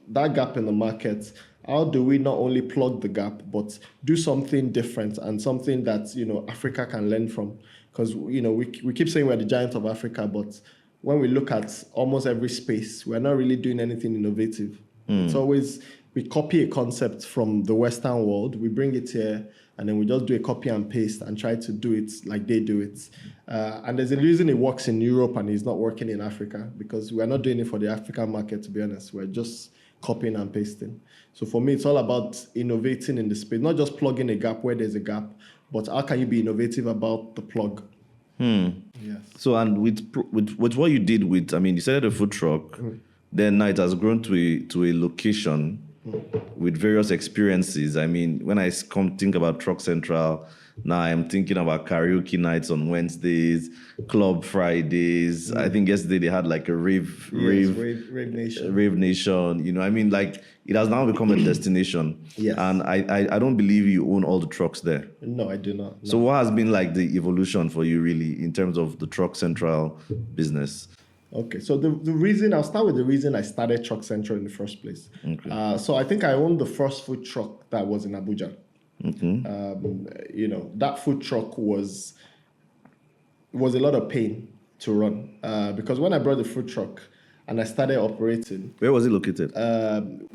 that gap in the market. How do we not only plug the gap, but do something different and something that, Africa can learn from? Because, we keep saying we're the giant of Africa, but when we look at almost every space, we're not really doing anything innovative. It's always, we copy a concept from the Western world, we bring it here, and then we just do a copy and paste and try to do it like they do it. And there's a reason it works in Europe and it's not working in Africa, because we're not doing it for the African market, to be honest. We're just copying and pasting. So for me, it's all about innovating in the space, not just plugging a gap where there's a gap, but how can you be innovative about the plug? Yes. So, and with what you did with, you started a food truck, then now it has grown to a location with various experiences. When I think about Truck Central, now I'm thinking about karaoke nights on Wednesdays, Club Fridays. I think yesterday they had like a rave nation. Rave nation. It has now become a destination. Yes. And I don't believe you own all the trucks there. No, I do not. No. So what has been like the evolution for you really in terms of the Truck Central business? Okay, so the reason, I'll start with the reason I started Truck Central in the first place. Okay. So I think I owned the first food truck that was in Abuja. That food truck was a lot of pain to run because when I brought the food truck and I started operating. Where was it located?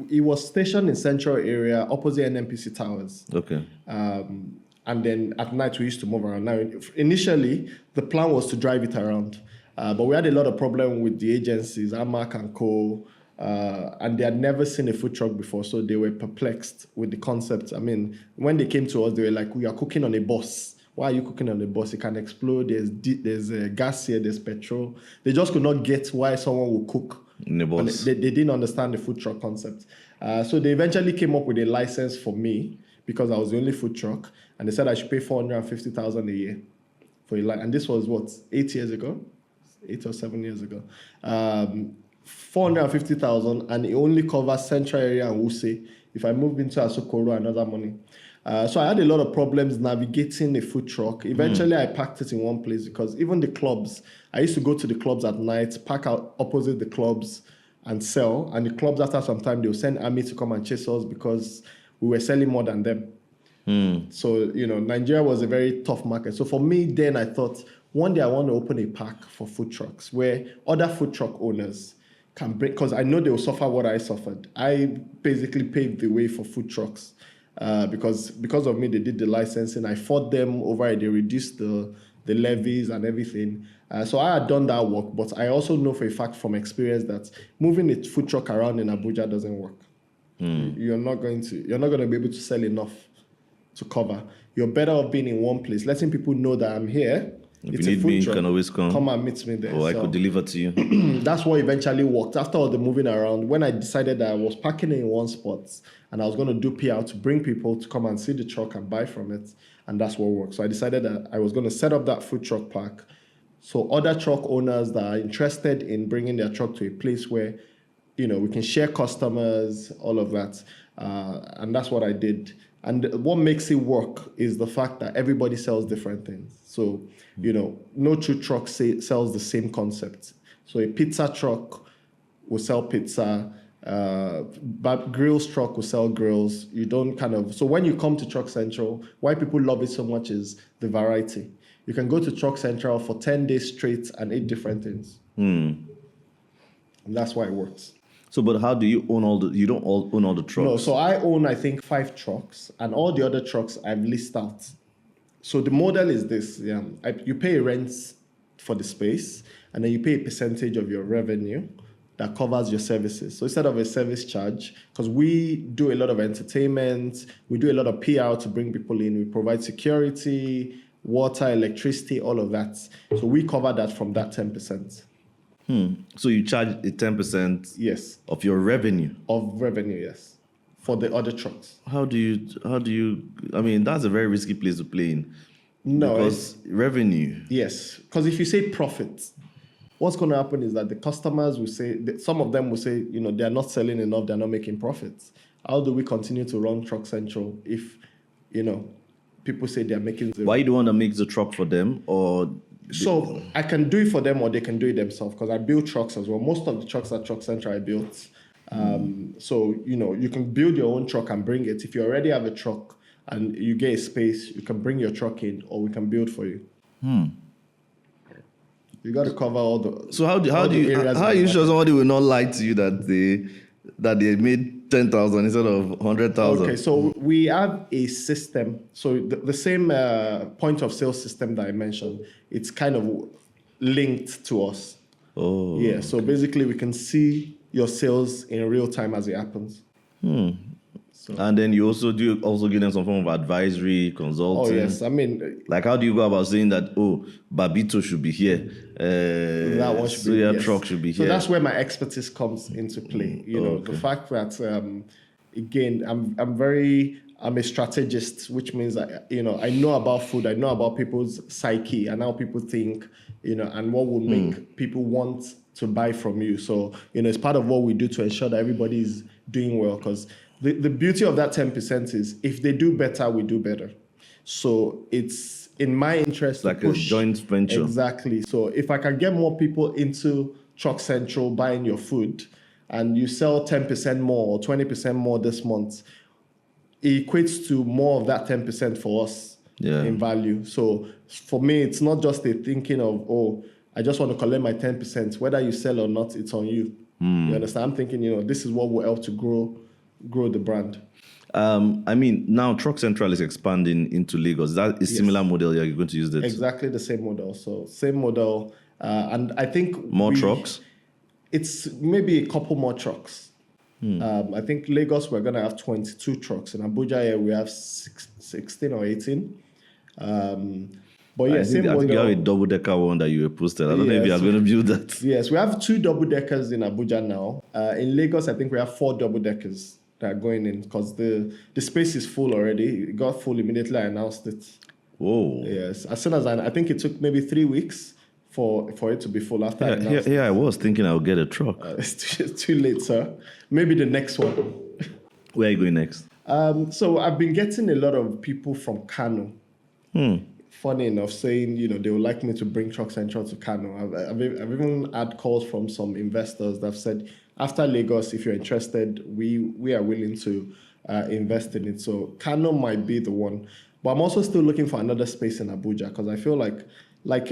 It was stationed in central area opposite NNPC Towers. Okay. And then at night we used to move around. Now, initially, the plan was to drive it around. But we had a lot of problem with the agencies, Amac and Co., and they had never seen a food truck before, so they were perplexed with the concept. When they came to us, they were like, we are cooking on a bus. Why are you cooking on a bus? It can explode. There's gas here, there's petrol. They just could not get why someone would cook in a bus. They didn't understand the food truck concept. So they eventually came up with a license for me because I was the only food truck, and they said I should pay 450,000 a year for a license. And this was 8 or 7 years ago. 450,000, and it only covers central area and Wuse. If I moved into Asokoro, another money. So I had a lot of problems navigating a food truck. Eventually, I packed it in one place because even the clubs, I used to go to the clubs at night, park out opposite the clubs, and sell. And the clubs, after some time, they'll send army to come and chase us because we were selling more than them. So, Nigeria was a very tough market. So for me, then I thought, one day I want to open a park for food trucks where other food truck owners can bring, because I know they will suffer what I suffered. I basically paved the way for food trucks because of me, they did the licensing. I fought them over it. They reduced the levies and everything. So I had done that work, but I also know for a fact from experience that moving a food truck around in Abuja doesn't work. You're not going to be able to sell enough to cover. You're better off being in one place, letting people know that I'm here. If you need me, you can always come. Come and meet me there. Or I could deliver to you. That's what eventually worked. After all the moving around, when I decided that I was parking in one spot and I was going to do PR to bring people to come and see the truck and buy from it, and that's what worked. So I decided that I was going to set up that food truck park. So other truck owners that are interested in bringing their truck to a place where, we can share customers, all of that. And that's what I did. And what makes it work is the fact that everybody sells different things. So, no two truck sells the same concept. So a pizza truck will sell pizza, but grills truck will sell grills. You don't so when you come to Truck Central, why people love it so much is the variety. You can go to Truck Central for 10 days straight and eat different things. And that's why it works. So, but how do you own you don't own all the trucks? No, so I own, I think, 5 trucks, and all the other trucks I've leased out. So the model is this, you pay a rent for the space, and then you pay a percentage of your revenue that covers your services. So instead of a service charge, because we do a lot of entertainment, we do a lot of PR to bring people in, we provide security, water, electricity, all of that. So we cover that from that 10%. So you charge a 10% Yes. of your revenue? Of revenue, yes. For the other trucks. How do you, that's a very risky place to play in. No. Because revenue. Yes. Because if you say profit, what's going to happen is that the customers will say, some of them will say, they're not selling enough, they're not making profits. How do we continue to run Truck Central if, people say they're making zero? Why you the one that makes the truck for them, or? So I can do it for them, or they can do it themselves, because I build trucks as well. Most of the trucks at Truck Central I built. So, you can build your own truck and bring it. If you already have a truck and you get a space, you can bring your truck in, or we can build for you. You got to cover all the. So how are you sure somebody will not lie to you that they made 10,000 instead of 100,000? Okay, so we have a system. So the same point of sale system that I mentioned, it's kind of linked to us. Oh. Yeah. So basically, we can see your sales in real time as it happens. So. And then you also give them some form of advisory, consulting. Oh yes, like how do you go about saying that? Oh, Babito should be here. That one should be your yes. truck should be here. So that's where my expertise comes into play. The fact that again, I'm a strategist, which means I know about food, I know about people's psyche and how people think, and what will make people want to buy from you. So it's part of what we do to ensure that everybody is doing well, because the beauty of that 10% is if they do better, we do better. So it's in my interest like to push. A joint venture. Exactly. So if I can get more people into Truck Central buying your food, and you sell 10% more or 20% more this month, it equates to more of that 10% for us in value. So for me, it's not just a thinking of, I just want to collect my 10%. Whether you sell or not, it's on you. You understand? I'm thinking, this is what will help to grow the brand. Now Truck Central is expanding into Lagos. That is similar model you're going to use that? Exactly the same model. So same model. And I think more trucks? It's maybe a couple more trucks. I think Lagos, we're going to have 22 trucks. In Abuja, we have 16 or 18. But yeah, same model. I think you have a double-decker one that you posted. I don't know if you are going to build that. Yes, we have 2 double-deckers in Abuja now. In Lagos, I think we have 4 double-deckers that are going in, because the space is full already. It got full immediately I announced it. Whoa. Yes, as soon as I think it took maybe 3 weeks for it to be full after I announced I was thinking I would get a truck. It's too late, sir. Maybe the next one. Where are you going next? So I've been getting a lot of people from Kano. Funny enough, saying, they would like me to bring Truck Central to Kano. I've even had calls from some investors that have said, after Lagos, if you're interested, we are willing to invest in it. So Kano might be the one. But I'm also still looking for another space in Abuja because I feel like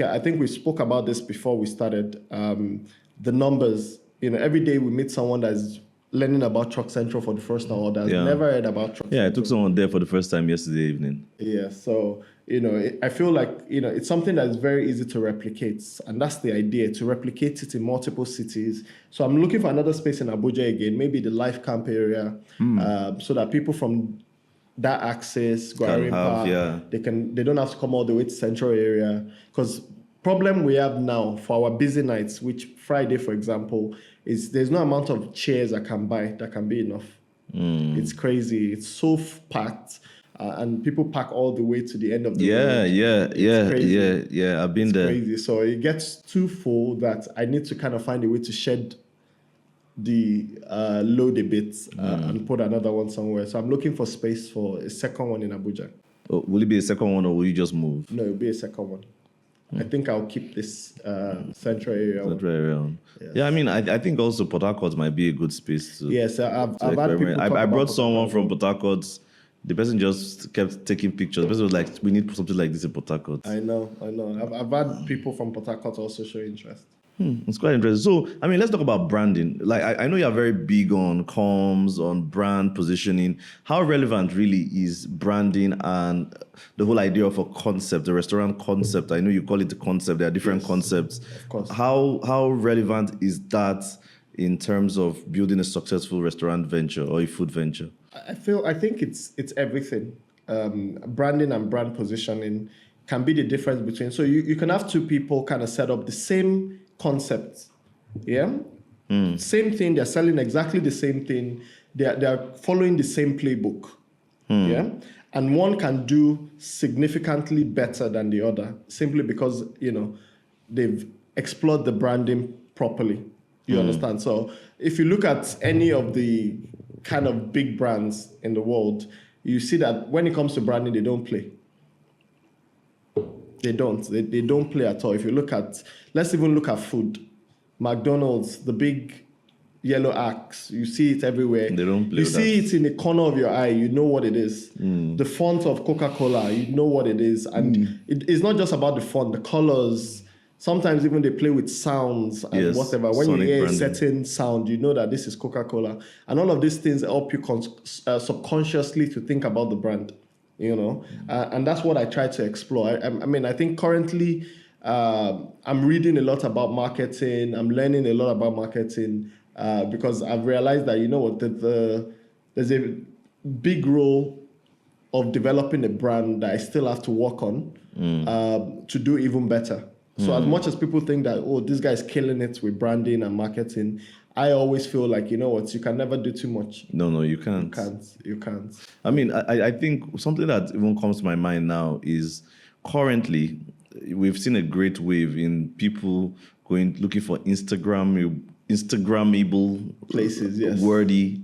I think we spoke about this before we started, the numbers, every day we meet someone that's learning about Truck Central for the first time or that's never heard about Truck Central. Yeah, I took someone there for the first time yesterday evening. Yeah, so, I feel like, it's something that's very easy to replicate. And that's the idea, to replicate it in multiple cities. So I'm looking for another space in Abuja again, maybe the Life Camp area, so that people from that access, Gwarimpa, they don't have to come all the way to central area. Because problem we have now for our busy nights, which Friday, for example, is there's no amount of chairs I can buy that can be enough. It's crazy. It's so packed. And people pack all the way to the end of the road. Yeah. I've been there. Crazy. So it gets too full that I need to kind of find a way to shed the load a bit and put another one somewhere. So I'm looking for space for a second one in Abuja. Oh, will it be a second one or will you just move? No, it'll be a second one. I think I'll keep this central area. Yes. Yeah, I mean, I think also Port Harcourt might be a good space to. Yes, I've had people. I brought someone from Port Harcourt. The person just kept taking pictures. The person was like, "We need something like this in Port Harcourt." I know. I've had people from Port Harcourt also show interest. It's quite interesting. So, I mean, let's talk about branding. Like, I know you're very big on comms, on brand positioning. How relevant really is branding and the whole idea of a concept, the restaurant concept? I know you call it a concept. There are different concepts. Of course. How relevant is that in terms of building a successful restaurant venture or a food venture? I think it's everything. Branding and brand positioning can be the difference between. So you can have two people kind of set up the same concept, same thing. They're selling exactly the same thing. They're following the same playbook, and one can do significantly better than the other simply because they've explored the branding properly. You understand? So if you look at any of the kind of big brands in the world, you see that when it comes to branding, they don't play. They don't play at all. If you look at, let's even look at food. McDonald's, the big yellow axe, you see it everywhere. They don't play. You see it in the corner of your eye, you know what it is. The font of Coca-Cola, you know what it is. And it's not just about the font, the colors. Sometimes even they play with sounds and whatever. When you hear branding. A certain sound, you know that this is Coca-Cola. And all of these things help you subconsciously to think about the brand. And that's what I try to explore. I mean, I think currently I'm reading a lot about marketing. I'm learning a lot about marketing because I've realized that, there's a big role of developing a brand that I still have to work on to do even better. So as much as people think that, this guy's killing it with branding and marketing, I always feel like, you can never do too much. No, you can't. You can't. I mean, I think something that even comes to my mind now is currently we've seen a great wave in people looking for Instagrammable places, worthy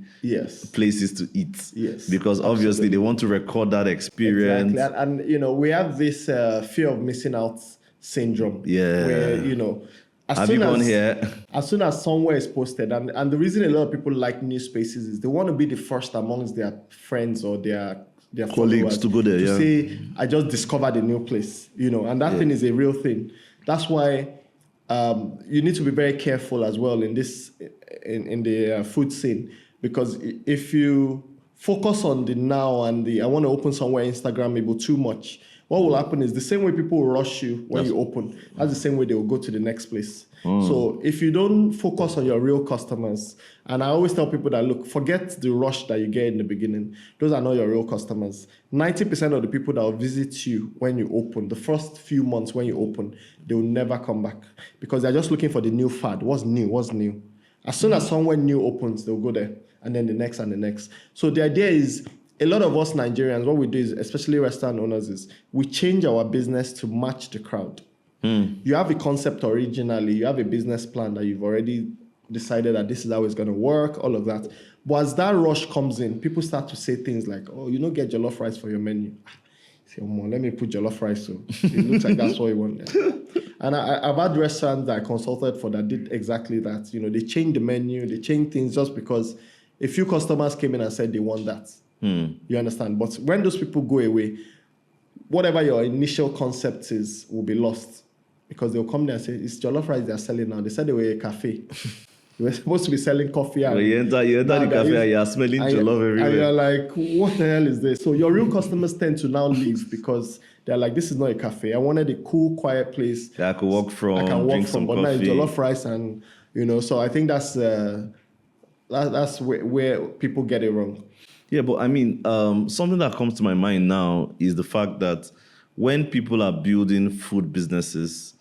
places to eat. Yes. Because obviously they want to record that experience. Exactly. And we have this fear of missing out syndrome. Yeah. Where, as soon as somewhere is posted, and the reason a lot of people like new spaces is they want to be the first amongst their friends or their colleagues to go there. To say, I just discovered a new place, and that thing is a real thing. That's why you need to be very careful as well in this in the food scene, because if you focus on the now and I want to open somewhere Instagrammable too much, what will happen is the same way people will rush you when you open, that's the same way they will go to the next place. So if you don't focus on your real customers, and I always tell people that, look, forget the rush that you get in the beginning. Those are not your real customers. 90% of the people that will visit you when you open, the first few months when you open, they will never come back because they're just looking for the new fad. What's new? As soon as somewhere new opens, they'll go there, and then the next and the next. So the idea is, a lot of us Nigerians, what we do is, especially restaurant owners, is we change our business to match the crowd. You have a concept originally, you have a business plan that you've already decided that this is how it's going to work, all of that. But as that rush comes in, people start to say things like, get jollof rice for your menu. Say, let me put jollof rice. So it looks like that's what you want. Yeah. And I've had restaurants that I consulted for that did exactly that. They changed the menu, they changed things just because a few customers came in and said they want that. You understand? But when those people go away, whatever your initial concept is will be lost, because they'll come there and say, it's jollof rice they're selling now. They said they were a cafe. They were supposed to be selling coffee. And you enter the cafe and you're smelling jollof everywhere. And you're like, what the hell is this? So your real customers tend to now leave because they're like, this is not a cafe. I wanted a cool, quiet place that I could walk from, I can drink walk some from, but coffee. now it's jollof rice and, so I think that's where people get it wrong. Yeah, but I mean, something that comes to my mind now is the fact that when people are building food businesses,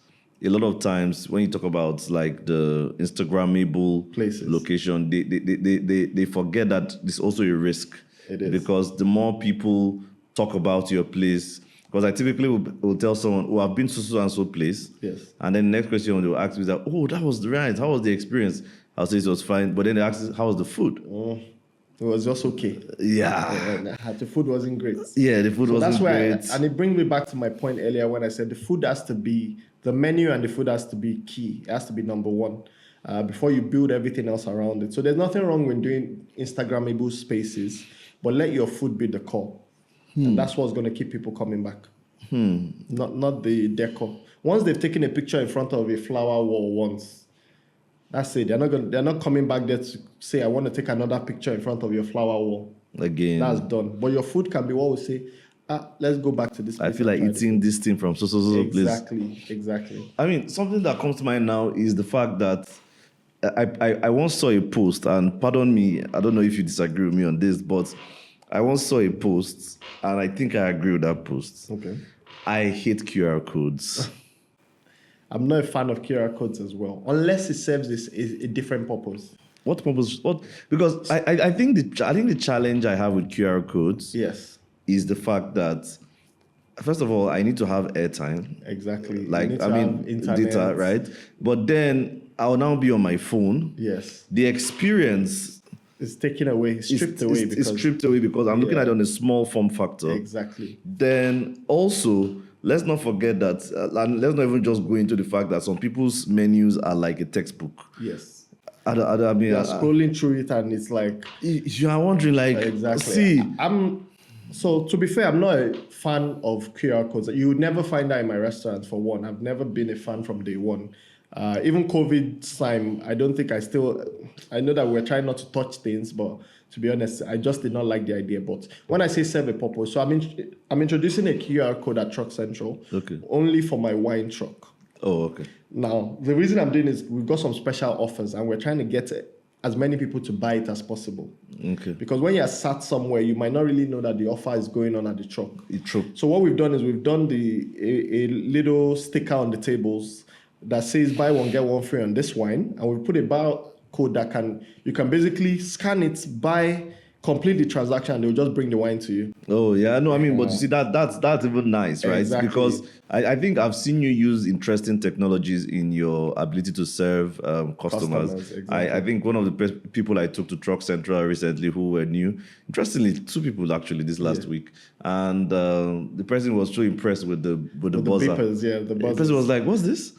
a lot of times when you talk about like the Instagrammable places, location, they forget that there's also a risk. It is. Because the more people talk about your place, because I typically will tell someone, oh, I've been to so and so place. Yes. And then the next question they will ask me is that, oh, that was right. How was the experience? I'll say it was fine. But then they ask, how was the food? It was just okay. Yeah. The food wasn't great. Yeah, the food wasn't great. And it brings me back to my point earlier when I said the food has to be, the menu and the food has to be key. It has to be number one before you build everything else around it. So there's nothing wrong with doing Instagrammable spaces, but let your food be the core. And that's what's going to keep people coming back. Not the decor. Once they've taken a picture in front of a flower wall once, that's it. They're not coming back there to say, I want to take another picture in front of your flower wall. Again. That's done. But your food can be what we say, let's go back to this place. I feel like eating this thing from so place. Exactly. I mean, something that comes to mind now is the fact that I once saw a post, and pardon me, I don't know if you disagree with me on this, but I once saw a post, and I think I agree with that post. Okay. I hate QR codes. I'm not a fan of QR codes as well, unless it serves a different purpose. What purpose? What? Because I think the challenge I have with QR codes, yes, is the fact that first of all I need to have airtime. Exactly. Like data, right? But then I'll now be on my phone. Yes. The experience is taken away, stripped away. It's stripped away because I'm looking at it on a small form factor. Exactly. Then also, let's not forget that, and let's not even just go into the fact that some people's menus are like a textbook. Yes. I mean, you're scrolling through it and it's like... You are wondering, like, exactly. See... So to be fair, I'm not a fan of QR codes. You would never find that in my restaurant, for one. I've never been a fan from day one. Even COVID time, I don't think I know that we're trying not to touch things, but to be honest, I just did not like the idea. But when I say serve a purpose, so I'm introducing a QR code at Truck Central, only for my wine truck. Oh, okay. Now, the reason I'm doing is we've got some special offers and we're trying to get as many people to buy it as possible. Okay. Because when you're sat somewhere, you might not really know that the offer is going on at the truck. True. So what we've done is we've done a little sticker on the tables that says buy one, get one free on this wine. And we put a barcode that you can basically scan it, buy, complete the transaction, and they'll just bring the wine to you. Oh, yeah. No, I mean, but you see, that's even nice, right? Exactly. Because I think I've seen you use interesting technologies in your ability to serve customers. Exactly. I think one of the people I took to Truck Central recently who were new, interestingly, 2 people actually this last week, and the person was so impressed with the buzzer. Beepers, the buzzers. The person was like, what's this?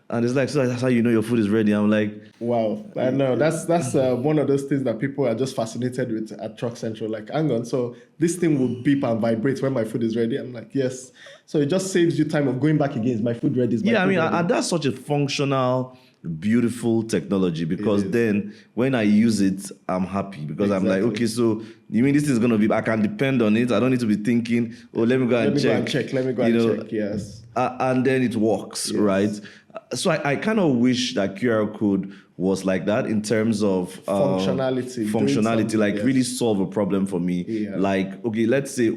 And it's like, so that's how you know your food is ready. I'm like, wow, I know. That's one of those things that people are just fascinated with at Truck Central. Like, hang on, so this thing will beep and vibrate when my food is ready. I'm like, yes. So it just saves you time of going back again. Is my food ready? And that's such a functional, beautiful technology, because then when I use it, I'm happy because I'm like, okay, so you mean this is going to be, I can depend on it. I don't need to be thinking, oh, let me go and check. Let me go and check, yes. And then it works, right? So I kind of wish that QR code was like that in terms of functionality, like really solve a problem for me. Yeah. Like, okay, let's say,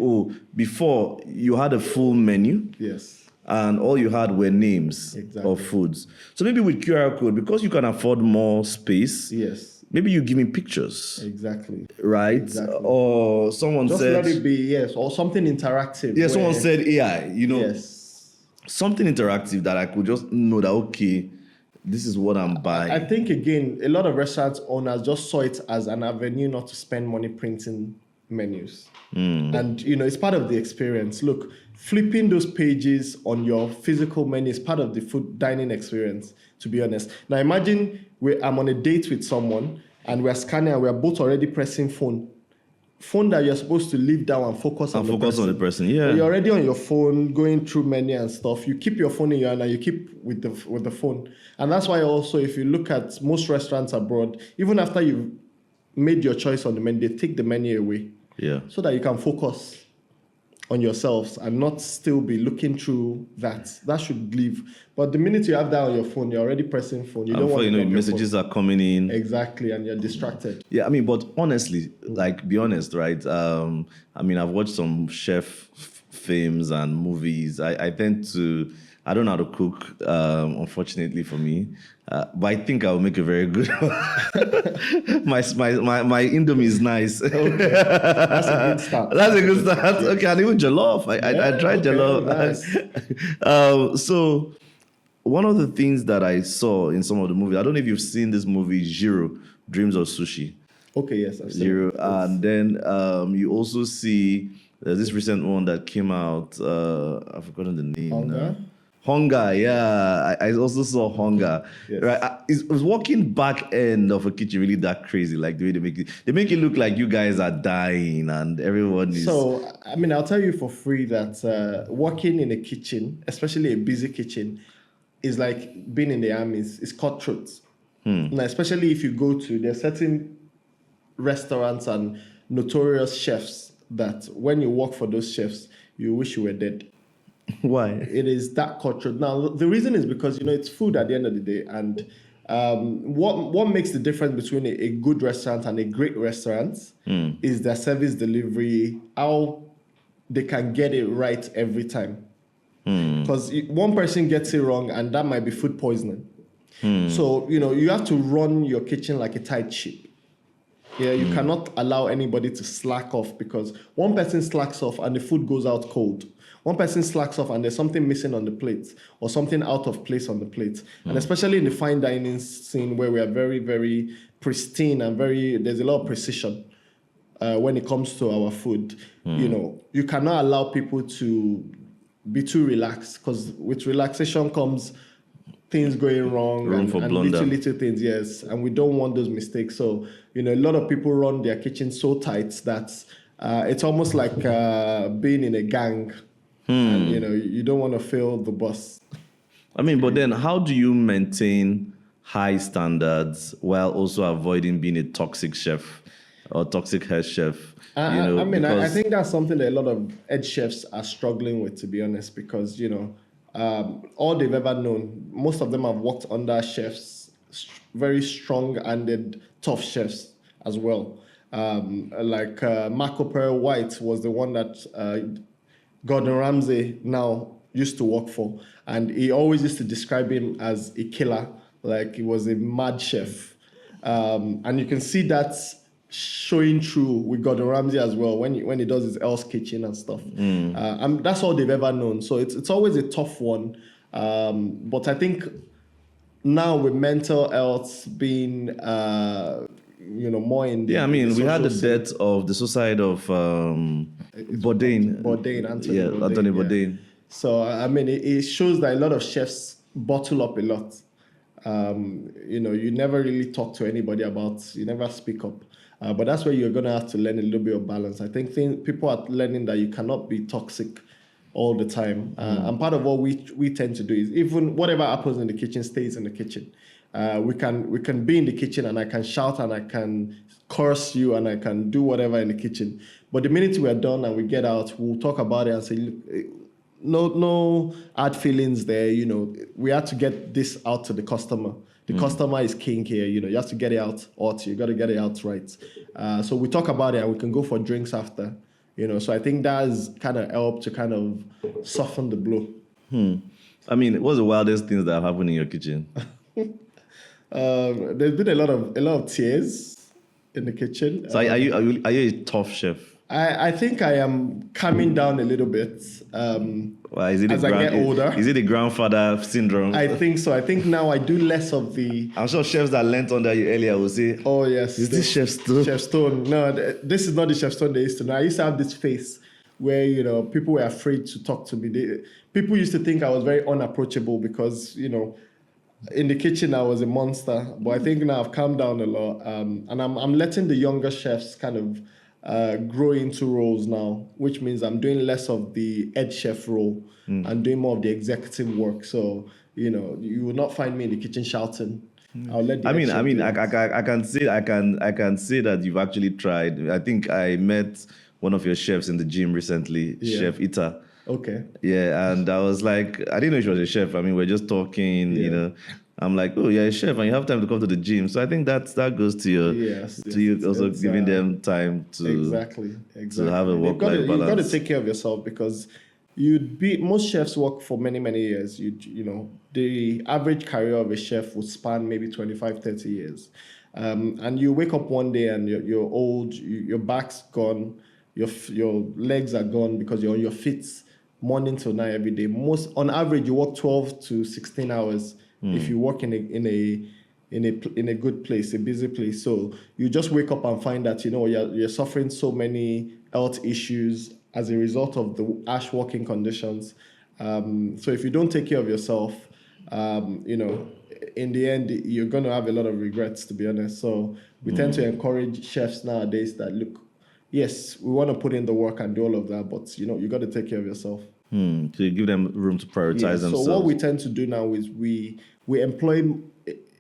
before you had a full menu. Yes. And all you had were names of foods. So maybe with QR code, because you can afford more space. Yes. Maybe you give me pictures. Exactly. Right? Exactly. Or someone just said... let it be, or something interactive. Yeah, someone said AI, Yes. Something interactive that I could just know that, okay, this is what I'm buying. I think, again, a lot of restaurant owners just saw it as an avenue not to spend money printing menus. And, it's part of the experience. Look, flipping those pages on your physical menu is part of the food dining experience, to be honest. Now, imagine I'm on a date with someone and we're scanning and we're both already pressing phone that you're supposed to leave down and focus on the person. Yeah. But you're already on your phone, going through menu and stuff. You keep your phone in your hand and you keep with the phone. And that's why also, if you look at most restaurants abroad, even after you've made your choice on the menu, they take the menu away. Yeah. So that you can focus on yourselves and not still be looking through that. That should leave. But the minute you have that on your phone, you're already pressing phone. You don't want to messages are coming in. Exactly, and you're distracted. Yeah, I mean, but honestly, like, be honest, right? I mean, I've watched some chef films and movies. I tend to, I don't know how to cook, unfortunately for me. But I think I'll make a very good my Indomie is nice. Okay. That's a good start. That's a good start. Okay, and even jollof. I tried jollof. Nice. So one of the things that I saw in some of the movies, I don't know if you've seen this movie, Jiro, Dreams of Sushi. Okay, yes, I've seen Jiro. it. And then you also see this recent one that came out. I've forgotten the name. Hunger, yeah. I also saw Hunger. Yes. Right, it was walking back end of a kitchen really that crazy, like the way they make it look like you guys are dying and everyone is. So, I mean, I'll tell you for free that working in a kitchen, especially a busy kitchen, is like being in the army. It's cutthroat. Now, especially if you go to, there are certain restaurants and notorious chefs that when you work for those chefs, you wish you were dead. Why? It is that culture. Now, the reason is because, it's food at the end of the day. And what makes the difference between a good restaurant and a great restaurant is their service delivery, how they can get it right every time. Because one person gets it wrong and that might be food poisoning. So, you have to run your kitchen like a tight ship. Yeah, you cannot allow anybody to slack off, because one person slacks off and the food goes out cold. One person slacks off and there's something missing on the plate or something out of place on the plate. And especially in the fine dining scene where we are very, very pristine and there's a lot of precision when it comes to our food. You cannot allow people to be too relaxed, because with relaxation comes things going wrong and little things, yes. And we don't want those mistakes. So, a lot of people run their kitchen so tight that it's almost like being in a gang. And, you don't want to fail the boss. I mean, but then how do you maintain high standards while also avoiding being a toxic chef or toxic head chef? I think that's something that a lot of head chefs are struggling with, to be honest, because, all they've ever known, most of them have worked under chefs, very strong-handed, tough chefs as well. Like Marco Pearl White was the one that Gordon Ramsay now used to work for. And he always used to describe him as a killer, like he was a mad chef. And you can see that showing through with Gordon Ramsay as well when he does his Hell's Kitchen and stuff. And that's all they've ever known. So it's always a tough one. But I think now with mental health being more in the... Yeah, I mean, we had the death of the suicide of Bourdain. Anthony Bourdain. Yeah. So, I mean, it shows that a lot of chefs bottle up a lot. You never really talk to anybody you never speak up. But that's where you're going to have to learn a little bit of balance. I think people are learning that you cannot be toxic all the time. And part of what we tend to do is, even whatever happens in the kitchen stays in the kitchen. We can be in the kitchen and I can shout and I can curse you and I can do whatever in the kitchen. But the minute we're done and we get out, we'll talk about it and say, no hard feelings there. We have to get this out to the customer. The customer is king here. You have to get it out hot. You got to get it out right. So we talk about it and we can go for drinks after. So I think that has kind of helped to kind of soften the blow. I mean, what's the wildest things that have happened in your kitchen? There's been a lot of tears in the kitchen. So are you a tough chef? I think I am calming down a little bit Well, is it as I get older. Is it the grandfather syndrome? I think so. I think now I do less of the. I'm sure chefs that learnt under you earlier will say, Oh yes, is this Chef Stone? Chef Stone. No, this is not the Chef Stone they used to know. I used to have this face where people were afraid to talk to me. People used to think I was very unapproachable because in the kitchen I was a monster. But I think now I've calmed down a lot, and I'm letting the younger chefs kind of grow into roles now, which means I'm doing less of the head chef role and doing more of the executive work. So you will not find me in the kitchen shouting. I'll let the I head chef do it. I can say that you've actually tried. I think I met one of your chefs in the gym recently, Yeah. Chef Ita. Okay. Yeah, and I was like, I didn't know she was a chef. I mean, we're just talking, I'm like, oh, you're a chef and you have time to come to the gym. So I think that goes to your you also it's, giving them time to exactly to have a work-life You've got to balance. take care of yourself because most chefs work for many years. The average career of a chef would span maybe 25, 30 years. And you wake up one day and you're old, your back's gone, your legs are gone because you're on your feet morning till night every day. On average, you work 12 to 16 hours if you work in a good place, a busy place. So you just wake up and find that you're suffering so many health issues as a result of the harsh working conditions. So if you don't take care of yourself, in the end you're going to have a lot of regrets, to be honest. So we tend to encourage chefs nowadays that look, yes, we want to put in the work and do all of that, but you got to take care of yourself. So you give them room to prioritize themselves. So what we tend to do now is we employ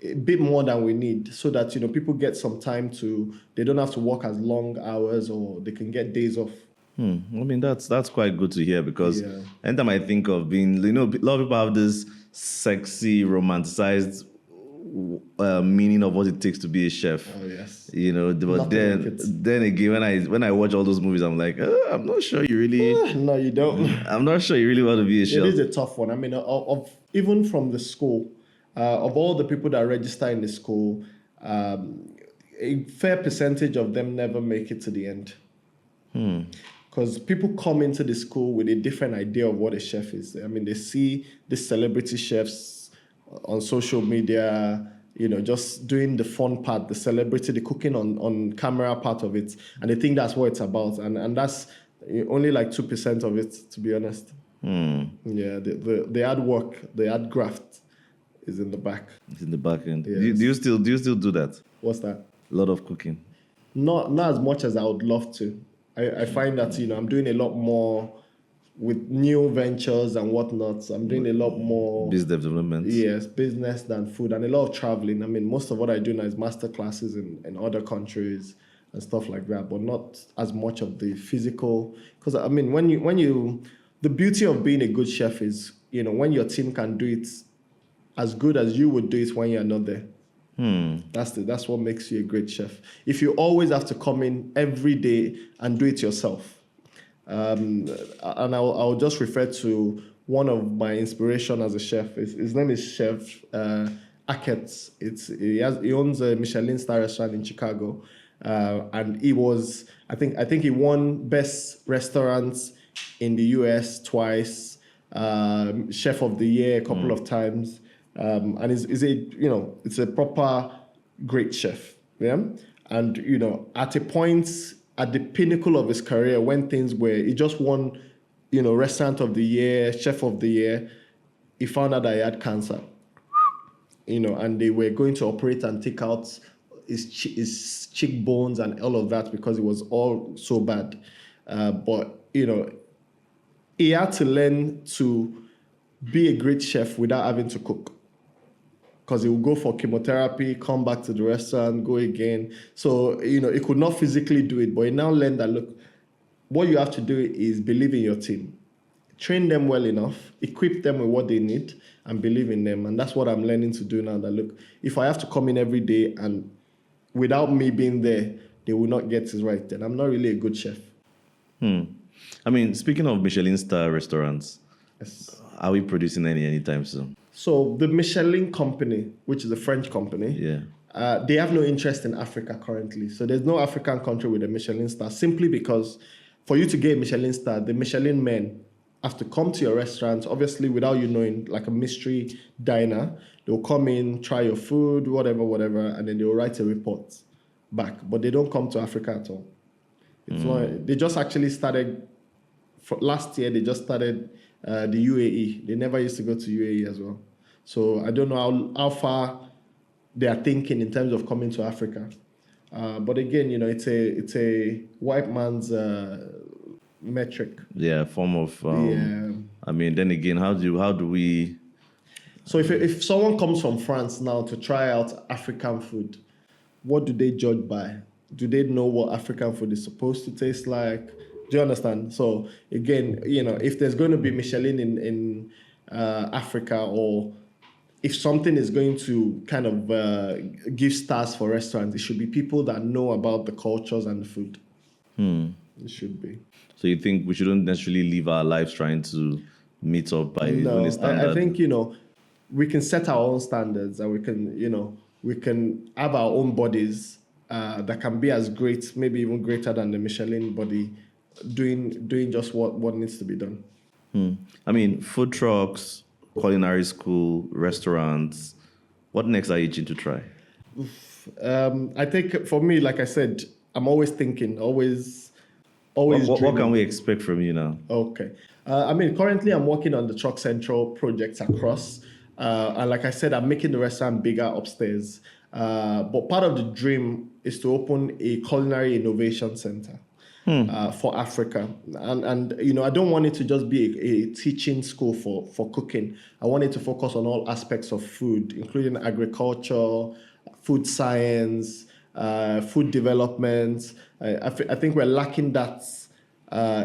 a bit more than we need, so that people get some time they don't have to work as long hours, or they can get days off. I mean, that's quite good to hear, because anytime I think of being, a lot of people have this sexy, romanticized meaning of what it takes to be a chef. Oh yes. But then again, when I watch all those movies, I'm like, I'm not sure you really. No, you don't. I'm not sure you really want to be a chef. It is a tough one. I mean, even from the school, of all the people that register in the school, a fair percentage of them never make it to the end. Because people come into the school with a different idea of what a chef is. I mean, they see the celebrity chefs on social media, just doing the fun part, the celebrity, the cooking on camera part of it. And they think that's what it's about. And that's only like 2% of it, to be honest. Yeah, the hard work, the hard graft is in the back. It's in the back end. Yes. Do you still do that? What's that? A lot of cooking. Not as much as I would love to. I find that I'm doing a lot more with new ventures and whatnot. I'm doing a lot more business development. Yes, business than food, and a lot of traveling. I mean, most of what I do now is master classes in other countries and stuff like that, but not as much of the physical. Because I mean, the beauty of being a good chef is when your team can do it as good as you would do it when you're not there. That's what makes you a great chef. If you always have to come in every day and do it yourself, and I'll just refer to one of my inspiration as a chef. His name is Chef Hackett. He owns a Michelin star restaurant in Chicago, and I think he won best restaurants in the US twice, chef of the year a couple of times. And it's a proper great chef, yeah. And at a point at the pinnacle of his career, when things were, he just won, restaurant of the year, chef of the year. He found out that he had cancer, and they were going to operate and take out his cheekbones and all of that because it was all so bad. But he had to learn to be a great chef without having to cook. Because he would go for chemotherapy, come back to the restaurant, go again. So, he could not physically do it, but he now learned that, look, what you have to do is believe in your team. Train them well enough, equip them with what they need, and believe in them. And that's what I'm learning to do now, that, look, if I have to come in every day and without me being there, they will not get it right, then I'm not really a good chef. I mean, speaking of Michelin star restaurants, Yes. are we producing anytime soon? So the Michelin company, which is a French company, they have no interest in Africa currently. So there's no African country with a Michelin star, simply because for you to get a Michelin star, the Michelin men have to come to your restaurant, obviously without you knowing, like a mystery diner. They'll come in, try your food, whatever, and then they'll write a report back. But they don't come to Africa at all. It's not, they just actually started, last year, they just started the UAE. They never used to go to UAE as well. So I don't know how far they are thinking in terms of coming to Africa. But again, it's a white man's metric. Yeah, form of. Yeah. I mean, then again, how do we? So if someone comes from France now to try out African food, what do they judge by? Do they know what African food is supposed to taste like? Do you understand? So again, if there's going to be Michelin in Africa, or if something is going to kind of give stars for restaurants, it should be people that know about the cultures and the food. It should be. So you think we shouldn't necessarily live our lives trying to meet up by No, a standard? I think, we can set our own standards, and we can have our own bodies that can be as great, maybe even greater than the Michelin body, doing just what needs to be done. I mean, food trucks, culinary school, restaurants. What next are you itching to try? I think for me, like I said, I'm always thinking, always What dreaming. can we expect from you now? Okay. Currently I'm working on the Truck Central projects across. And like I said, I'm making the restaurant bigger upstairs. But part of the dream is to open a culinary innovation center for Africa. And I don't want it to just be a teaching school for cooking. I want it to focus on all aspects of food, including agriculture, food science, food development. I think we're lacking that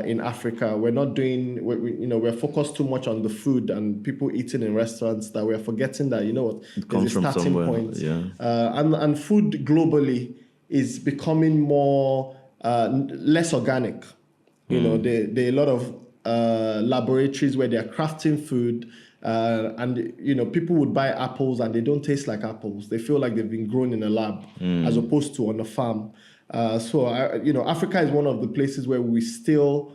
in Africa. We're not doing, we're focused too much on the food and people eating in restaurants that we're forgetting that, It comes there's a from starting somewhere. point. Yeah. And food globally is becoming more, less organic. There are a lot of laboratories where they're crafting food. And people would buy apples and they don't taste like apples. They feel like they've been grown in a lab as opposed to on a farm. So Africa is one of the places where we still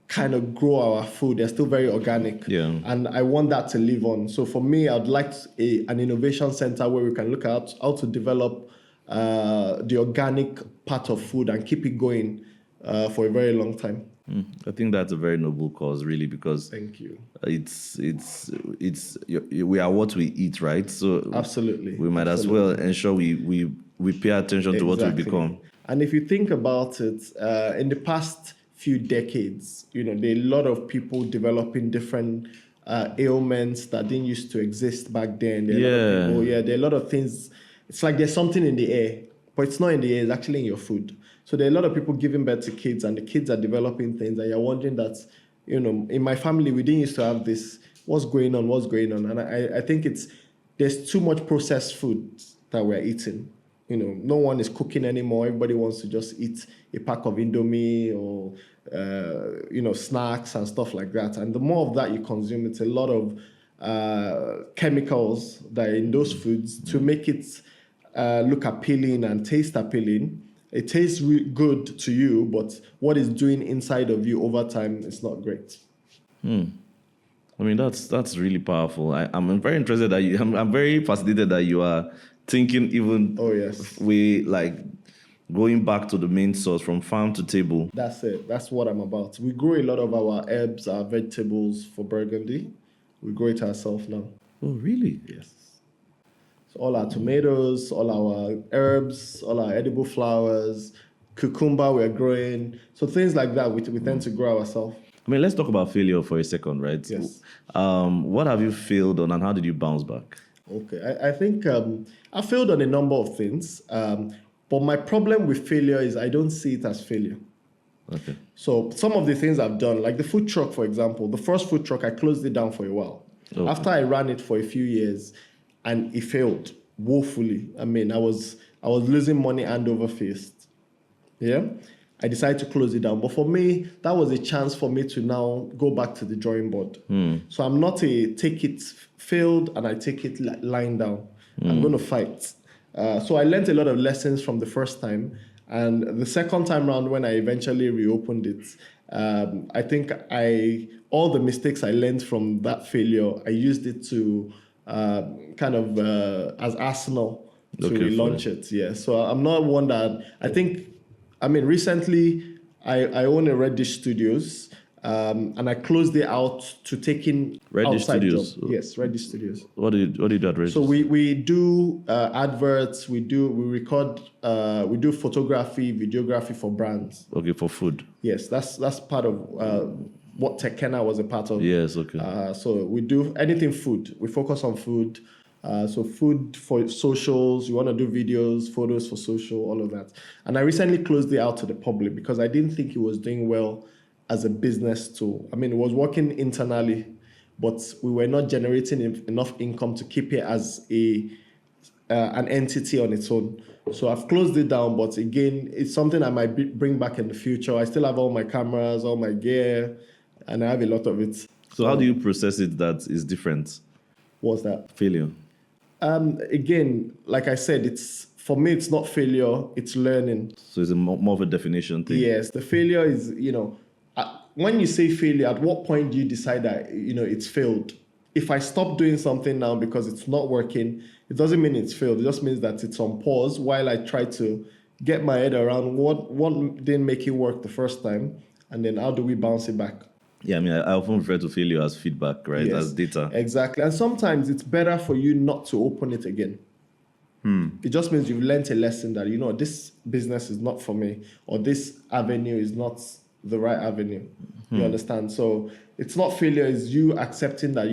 kind of grow our food. They're still very organic. Yeah. And I want that to live on. So for me, I'd like an innovation center where we can look at how to develop the organic part of food and keep it going for a very long time. I think that's a very noble cause, really, because Thank you. We are what we eat, right? So Absolutely. we might as well ensure we pay attention to what we become. And if you think about it, in the past few decades, there are a lot of people developing different ailments that didn't used to exist back then. There are a lot of things. It's like there's something in the air, but it's not in the air, it's actually in your food. So there are a lot of people giving birth to kids, and the kids are developing things, and you're wondering that, in my family, we didn't used to have this. What's going on? And I think there's too much processed food that we're eating. No one is cooking anymore. Everybody wants to just eat a pack of Indomie or, snacks and stuff like that. And the more of that you consume, it's a lot of chemicals that are in those foods to make it look appealing and taste appealing. It tastes good to you, but what it's doing inside of you over time is not great. I mean, that's really powerful. I'm very interested that I'm very fascinated that you are thinking even. Oh yes. We like going back to the main source from farm to table. That's it. That's what I'm about. We grow a lot of our herbs, our vegetables for Burgundy. We grow it ourselves now. Oh, really? Yes. So all our tomatoes, all our herbs, all our edible flowers, cucumber we're growing. So things like that we tend to grow ourselves. I mean, let's talk about failure for a second, right? Yes. What have you failed on and how did you bounce back? Okay. I think I failed on a number of things. But my problem with failure is I don't see it as failure. Okay. So some of the things I've done, like the food truck, for example, the first food truck, I closed it down for a while. Okay. After I ran it for a few years and it failed woefully. I mean, I was losing money hand over fist. Yeah. I decided to close it down. But for me, that was a chance for me to now go back to the drawing board. So I'm not a take it failed and I take it lying down. I'm going to fight. So I learned a lot of lessons from the first time. And the second time around, when I eventually reopened it, I think all the mistakes I learned from that failure, I used it to kind of as arsenal to relaunch it. Yeah. So I'm not one that recently I own a Reddish Studios. And I closed it out to taking Reddish outside Studios. job. Yes, Reddish Studios. What do you do at Reddish? So we do adverts. We record. We do photography, videography for brands. Okay, for food. Yes, that's part of what Tekena was a part of. Yes, okay. So we do anything food. We focus on food. So food for socials. You want to do videos, photos for social, all of that. And I recently closed it out to the public because I didn't think it was doing well as a business tool. I mean, it was working internally, but we were not generating enough income to keep it as an entity on its own. So I've closed it down, but again, it's something I might bring back in the future. I still have all my cameras, all my gear, and I have a lot of it. So how do you process it that is different? What's that? Failure. Again, like I said, for me, it's not failure, it's learning. So it's more of a definition thing. Yes, the failure is, when you say failure, at what point do you decide that, it's failed? If I stop doing something now because it's not working, it doesn't mean it's failed. It just means that it's on pause while I try to get my head around what didn't make it work the first time, and then how do we bounce it back? Yeah, I mean, I often refer to failure as feedback, right? Yes, as data. Exactly. And sometimes it's better for you not to open it again. It just means you've learned a lesson that, this business is not for me, or this avenue is not the right avenue. You understand? So it's not failure, it's you accepting that,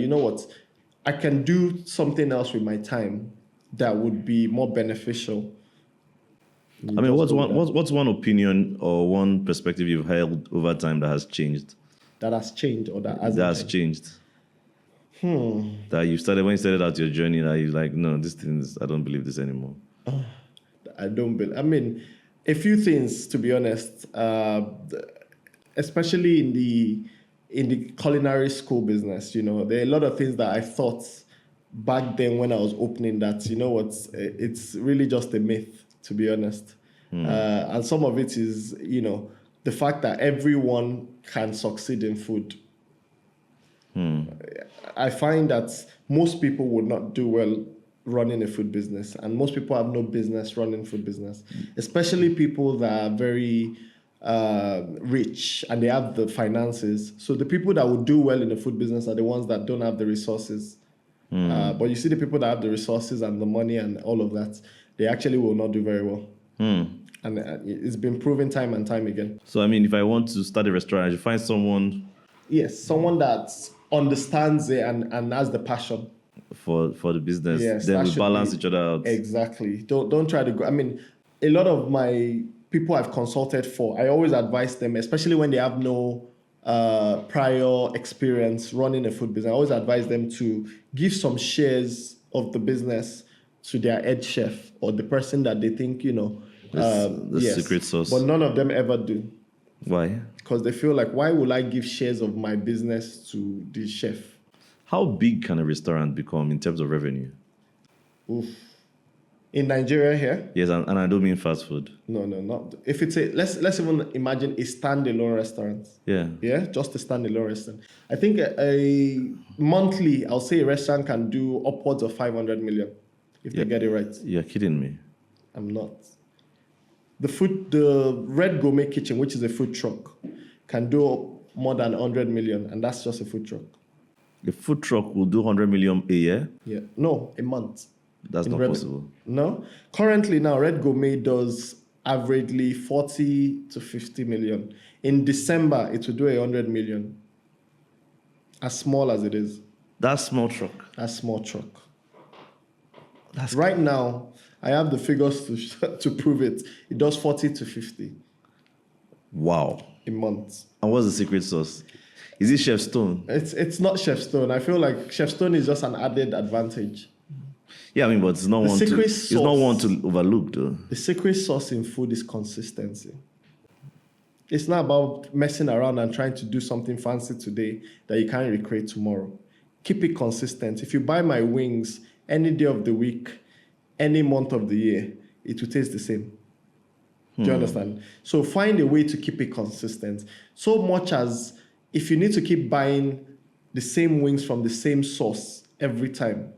I can do something else with my time that would be more beneficial. I mean, what's one opinion or one perspective you've held over time that has changed? That has changed or that hasn't changed? That when you started out your journey, that you're like, no, I don't believe this anymore. I mean, a few things, to be honest, especially in the culinary school business, there are a lot of things that I thought back then when I was opening that, it's really just a myth, to be honest. And some of it is, the fact that everyone can succeed in food. I find that most people would not do well running a food business, and most people have no business running food business, especially people that are very rich and they have the finances. So the people that would do well in the food business are the ones that don't have the resources. But you see the people that have the resources and the money and all of that, they actually will not do very well. And it's been proven time and time again. So, I mean, if I want to start a restaurant, I should find someone... Yes, someone that understands it and has the passion. For the business. Yes, then we balance each other out. Exactly. Don't try to go... I mean, a lot of my people I've consulted for, I always advise them, especially when they have no prior experience running a food business, I always advise them to give some shares of the business to their head chef or the person that they think, the secret sauce. But none of them ever do. Why? Because they feel like, why will I give shares of my business to the chef? How big can a restaurant become in terms of revenue? Oof. In Nigeria here? Yes, and I don't mean fast food. No, not. If it's let's even imagine a standalone restaurant. Yeah. Yeah, just a standalone restaurant. I think a monthly, I'll say a restaurant can do upwards of 500 million if they get it right. You're kidding me. I'm not. The Red Gourmet Kitchen, which is a food truck, can do more than 100 million, and that's just a food truck. The food truck will do 100 million a year? Yeah. No, a month. That's not possible. No. Currently now, Red Gourmet does averagely 40 to 50 million. In December, it will do 100 million. As small as it is. That small truck? That small truck. Right now, I have the figures to prove it. It does 40 to 50. Wow. A month. And what's the secret sauce? Is it Chef Stone? It's not Chef Stone. I feel like Chef Stone is just an added advantage. Yeah, I mean, but it's not one to overlook, though. The secret sauce in food is consistency. It's not about messing around and trying to do something fancy today that you can't recreate tomorrow. Keep it consistent. If you buy my wings any day of the week, any month of the year, it will taste the same. Do you understand? So find a way to keep it consistent. So much as if you need to keep buying the same wings from the same source every time,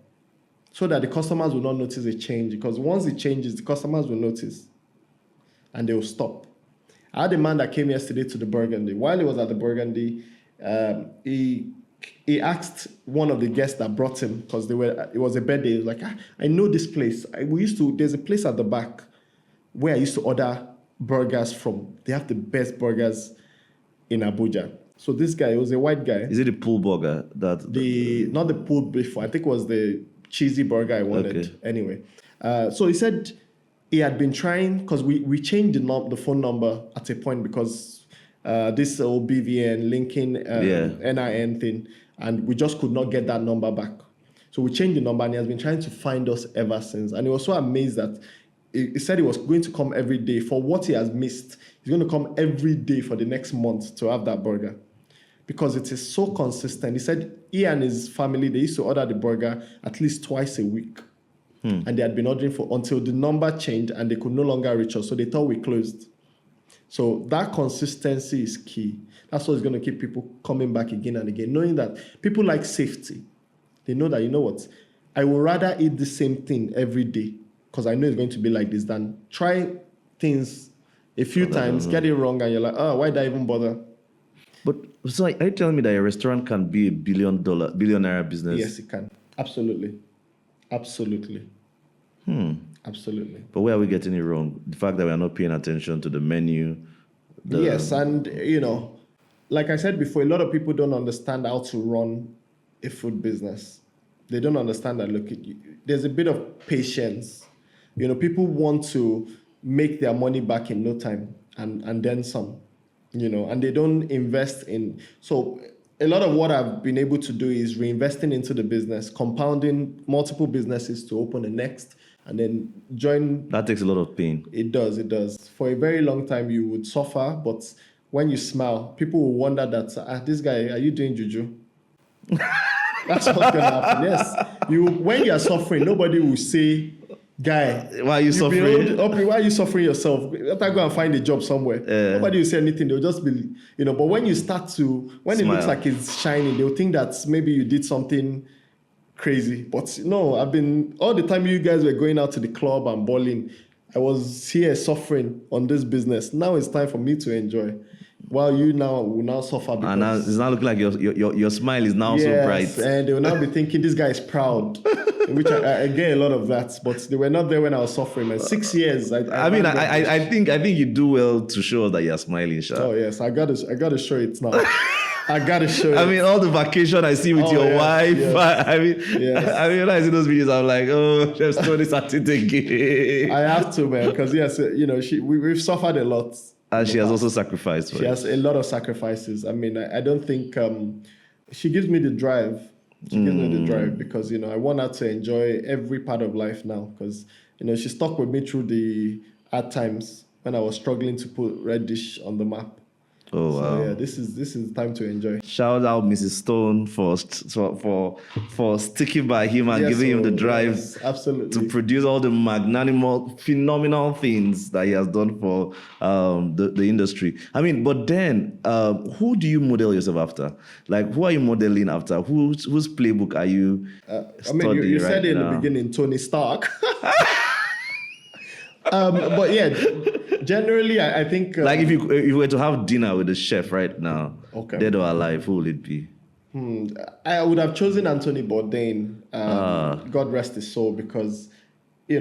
so that the customers will not notice a change. Because once it changes, the customers will notice and they will stop. I had a man that came yesterday to the Burgundy. While he was at the Burgundy, he asked one of the guests that brought him, because it was a birthday. He was like, I know this place. There's a place at the back where I used to order burgers from. They have the best burgers in Abuja. So this guy, he was a white guy. Is it the pool burger? Not the pulled beef. I think it was the cheesy burger I wanted. Okay. Anyway, so he said he had been trying, because we changed the phone number at a point because this old BVN linking NIN thing, and we just could not get that number back. So we changed the number, and he has been trying to find us ever since. And he was so amazed that he said he was going to come every day for what he has missed. He's going to come every day for the next month to have that burger, because it is so consistent. He said he and his family, they used to order the burger at least twice a week. And they had been ordering until the number changed and they could no longer reach us. So they thought we closed. So that consistency is key. That's what's going to keep people coming back again and again, knowing that people like safety. They know that, you know what, I would rather eat the same thing every day, because I know it's going to be like this, than try things a few times, get it wrong, and you're like, why did I even bother? But so are you telling me that a restaurant can be a billionaire business? Yes, it can. Absolutely. Absolutely. But where are we getting it wrong? The fact that we are not paying attention to the menu. Yes, and like I said before, a lot of people don't understand how to run a food business. They don't understand that, look, there's a bit of patience. People want to make their money back in no time and then some, and they don't invest in. So a lot of what I've been able to do is reinvesting into the business, compounding multiple businesses to open the next, and then join. That takes a lot of pain. It does. For a very long time, you would suffer, but when you smile, people will wonder that, this guy, are you doing juju? That's what's going to happen. Yes. When you are suffering, nobody will say, guy, why are you suffering? Why are you suffering yourself? After go and find a job somewhere. Nobody will say anything. They'll just be, but when you start to, when Smile. It looks like it's shining, they'll think that maybe you did something crazy. But no, all the time you guys were going out to the club and balling, I was here suffering on this business. Now it's time for me to enjoy. While you will now suffer. Because, and now it's not looking like your smile is now so bright. And they will now be thinking this guy is proud, which I get a lot of that. But they were not there when I was suffering. Man, 6 years. I think you do well to show that you're smiling, Sha. Oh yes, I gotta show it now. I gotta show it. I mean, all the vacation I see with your wife. Yes. I realize in those videos, I'm like, oh, just throw this at it again. I have to, man, because yes, we've suffered a lot. And she has also sacrificed for it. She has a lot of sacrifices. I mean, I don't think she gives me the drive. She gives me the drive because, I want her to enjoy every part of life now because, she stuck with me through the hard times when I was struggling to put Reddish on the map. Oh, wow. So, yeah, this is time to enjoy. Shout out Mrs. Stone for sticking by him and giving him the drive absolutely. to produce all the magnanimous, phenomenal things that he has done for the industry. I mean, but then, who do you model yourself after? Like, who are you modeling after? Whose playbook are you studying you said right it in now? the beginning, Tony Stark. But yeah, generally, I think... like, if you were to have dinner with a chef right now, dead or alive, who would it be? I would have chosen Anthony Bourdain, God rest his soul, because, a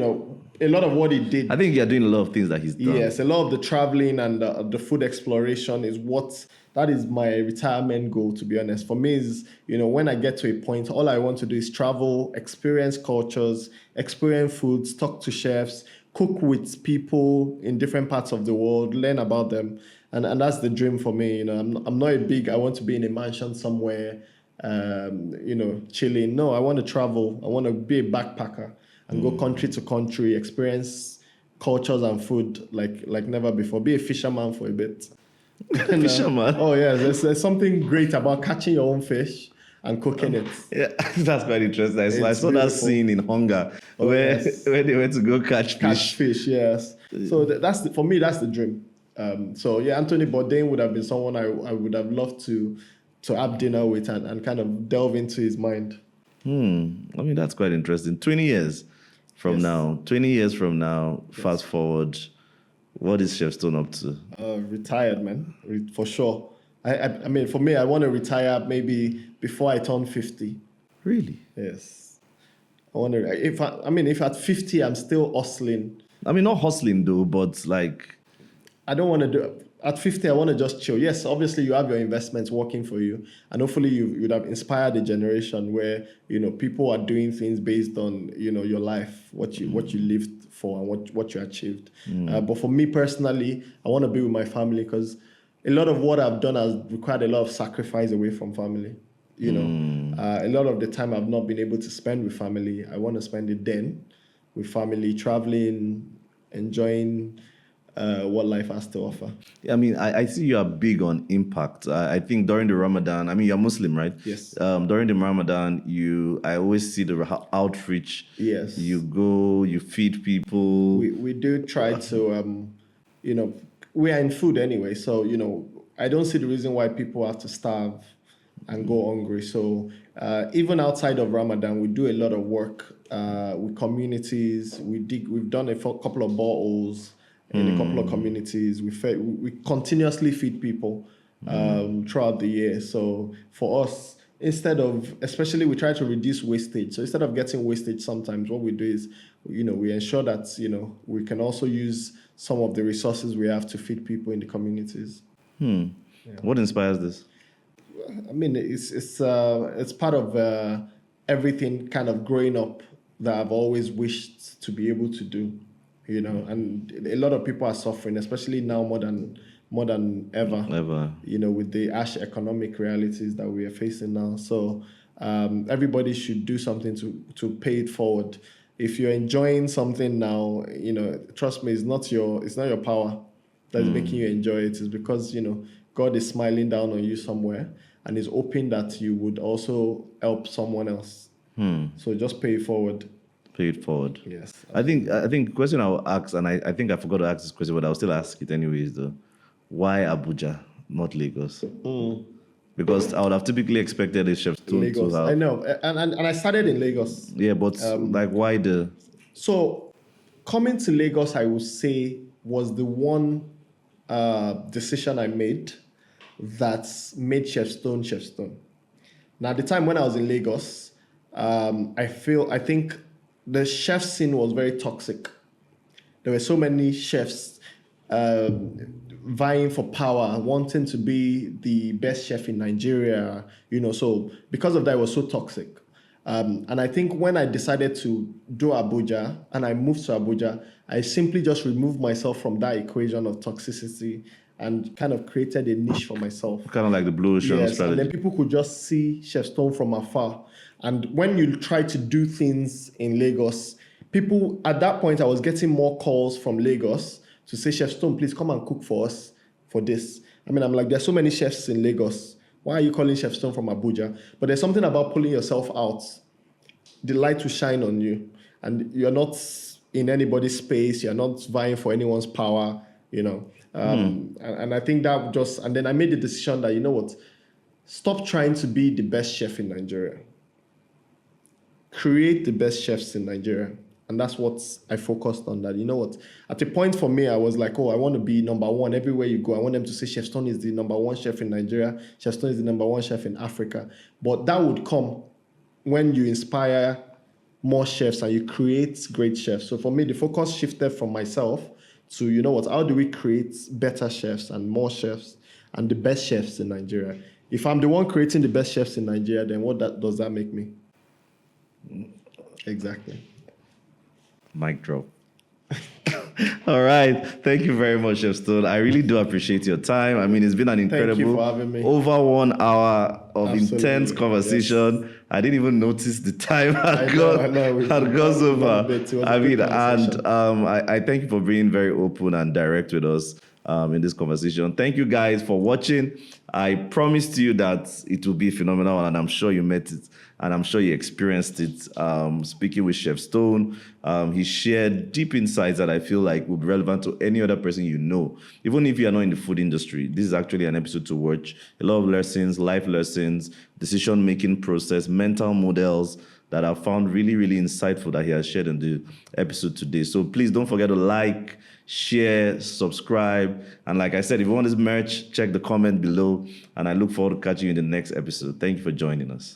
lot of what he did... I think you're doing a lot of things that he's done. Yes, a lot of the traveling and the food exploration that is my retirement goal, to be honest. For me is, when I get to a point, all I want to do is travel, experience cultures, experience foods, talk to chefs, cook with people in different parts of the world, learn about them. And that's the dream for me. I'm not I want to be in a mansion somewhere, chilling. No, I want to travel. I want to be a backpacker and go country to country, experience cultures and food like never before. Be a fisherman for a bit. Fisherman? Oh, yeah. There's something great about catching your own fish and cooking it. Yeah, that's quite interesting. I saw that beautiful. scene in Hunger where they went to go catch fish. Catch fish, yes. So for me, that's the dream. So yeah, Anthony Bourdain would have been someone I would have loved to have dinner with and kind of delve into his mind. I mean, that's quite interesting. 20 years from now, fast forward, what is Chef Stone up to? Retired, man, for sure. I mean, for me, I want to retire maybe before I turn 50. Really? Yes. I want to. If at 50 I'm still hustling. I mean, not hustling though, but like. I don't want to do. At 50, I want to just chill. Yes, obviously you have your investments working for you, and hopefully you would have inspired a generation where people are doing things based on your life, what you lived for, and what you achieved. But for me personally, I want to be with my family because a lot of what I've done has required a lot of sacrifice away from family. A lot of the time I've not been able to spend with family. I want to spend it then with family, traveling, enjoying what life has to offer. I mean, I see you are big on impact. I think during the Ramadan, I mean, you're Muslim, right? Yes. During the Ramadan, I always see the outreach. Yes. You go, you feed people. We do try to, we are in food anyway. So, I don't see the reason why people have to starve and go hungry. So even outside of Ramadan, we do a lot of work with communities. We've done a couple of boreholes in a couple of communities. We continuously feed people throughout the year. So for us, especially we try to reduce wastage. So instead of getting wastage sometimes, what we do is, we ensure that, we can also use some of the resources we have to feed people in the communities. Yeah. What inspires this? I mean, it's part of everything kind of growing up that I've always wished to be able to do. And a lot of people are suffering, especially now more than ever. With the harsh economic realities that we are facing now. So everybody should do something to pay it forward. If you're enjoying something now, trust me, it's not your power that's making you enjoy it. It's because God is smiling down on you somewhere and is hoping that you would also help someone else. So just pay it forward. Pay it forward. Yes. I think the question I'll ask, and I think I forgot to ask this question, but I'll still ask it anyways though. Why Abuja, not Lagos? Because I would have typically expected a Chef Stone Lagos. to have. I know, and I started in Lagos. Yeah, but why the? So coming to Lagos, I would say was the one decision I made that made Chef Stone Chef Stone. Now, at the time when I was in Lagos, I think the chef scene was very toxic. There were so many chefs vying for power, wanting to be the best chef in Nigeria, so because of that, it was so toxic. And I think when I decided to do Abuja and I moved to Abuja, I simply just removed myself from that equation of toxicity and kind of created a niche for myself. Kind of like the Blue Ocean strategy. And then people could just see Chef Stone from afar. And when you try to do things in Lagos, people, at that point, I was getting more calls from Lagos to say, Chef Stone, please come and cook for us for this. I mean, I'm like, there's so many chefs in Lagos. Why are you calling Chef Stone from Abuja? But there's something about pulling yourself out. The light will shine on you. And you're not in anybody's space. You're not vying for anyone's power, And I think that just, and then I made the decision that, stop trying to be the best chef in Nigeria. Create the best chefs in Nigeria. And that's what I focused on. That, at a point for me, I was like, I want to be number one everywhere you go. I want them to say Chef Stone is the number one chef in Nigeria. Chef Stone is the number one chef in Africa. But that would come when you inspire more chefs and you create great chefs. So for me, the focus shifted from myself to, how do we create better chefs and more chefs and the best chefs in Nigeria? If I'm the one creating the best chefs in Nigeria, then what does that make me? Exactly. Mic drop. All right. Thank you very much, Chef Stone. I really do appreciate your time. I mean, it's been an incredible Thank you for having me. over 1 hour of Absolutely. intense conversation. Yes. I didn't even notice the time had gone over. I mean, and I thank you for being very open and direct with us. in this conversation. Thank you guys for watching. I promised you that it will be phenomenal, and I'm sure you met it, and I'm sure you experienced it. Speaking with Chef Stone, he shared deep insights that I feel like will be relevant to any other person you know, even if you are not in the food industry. This is actually an episode to watch. A lot of lessons, life lessons, decision-making process, mental models that I found really, really insightful that he has shared in the episode today. So please don't forget to like, share, subscribe. And like I said, if you want this merch, check the comment below. And I look forward to catching you in the next episode. Thank you for joining us.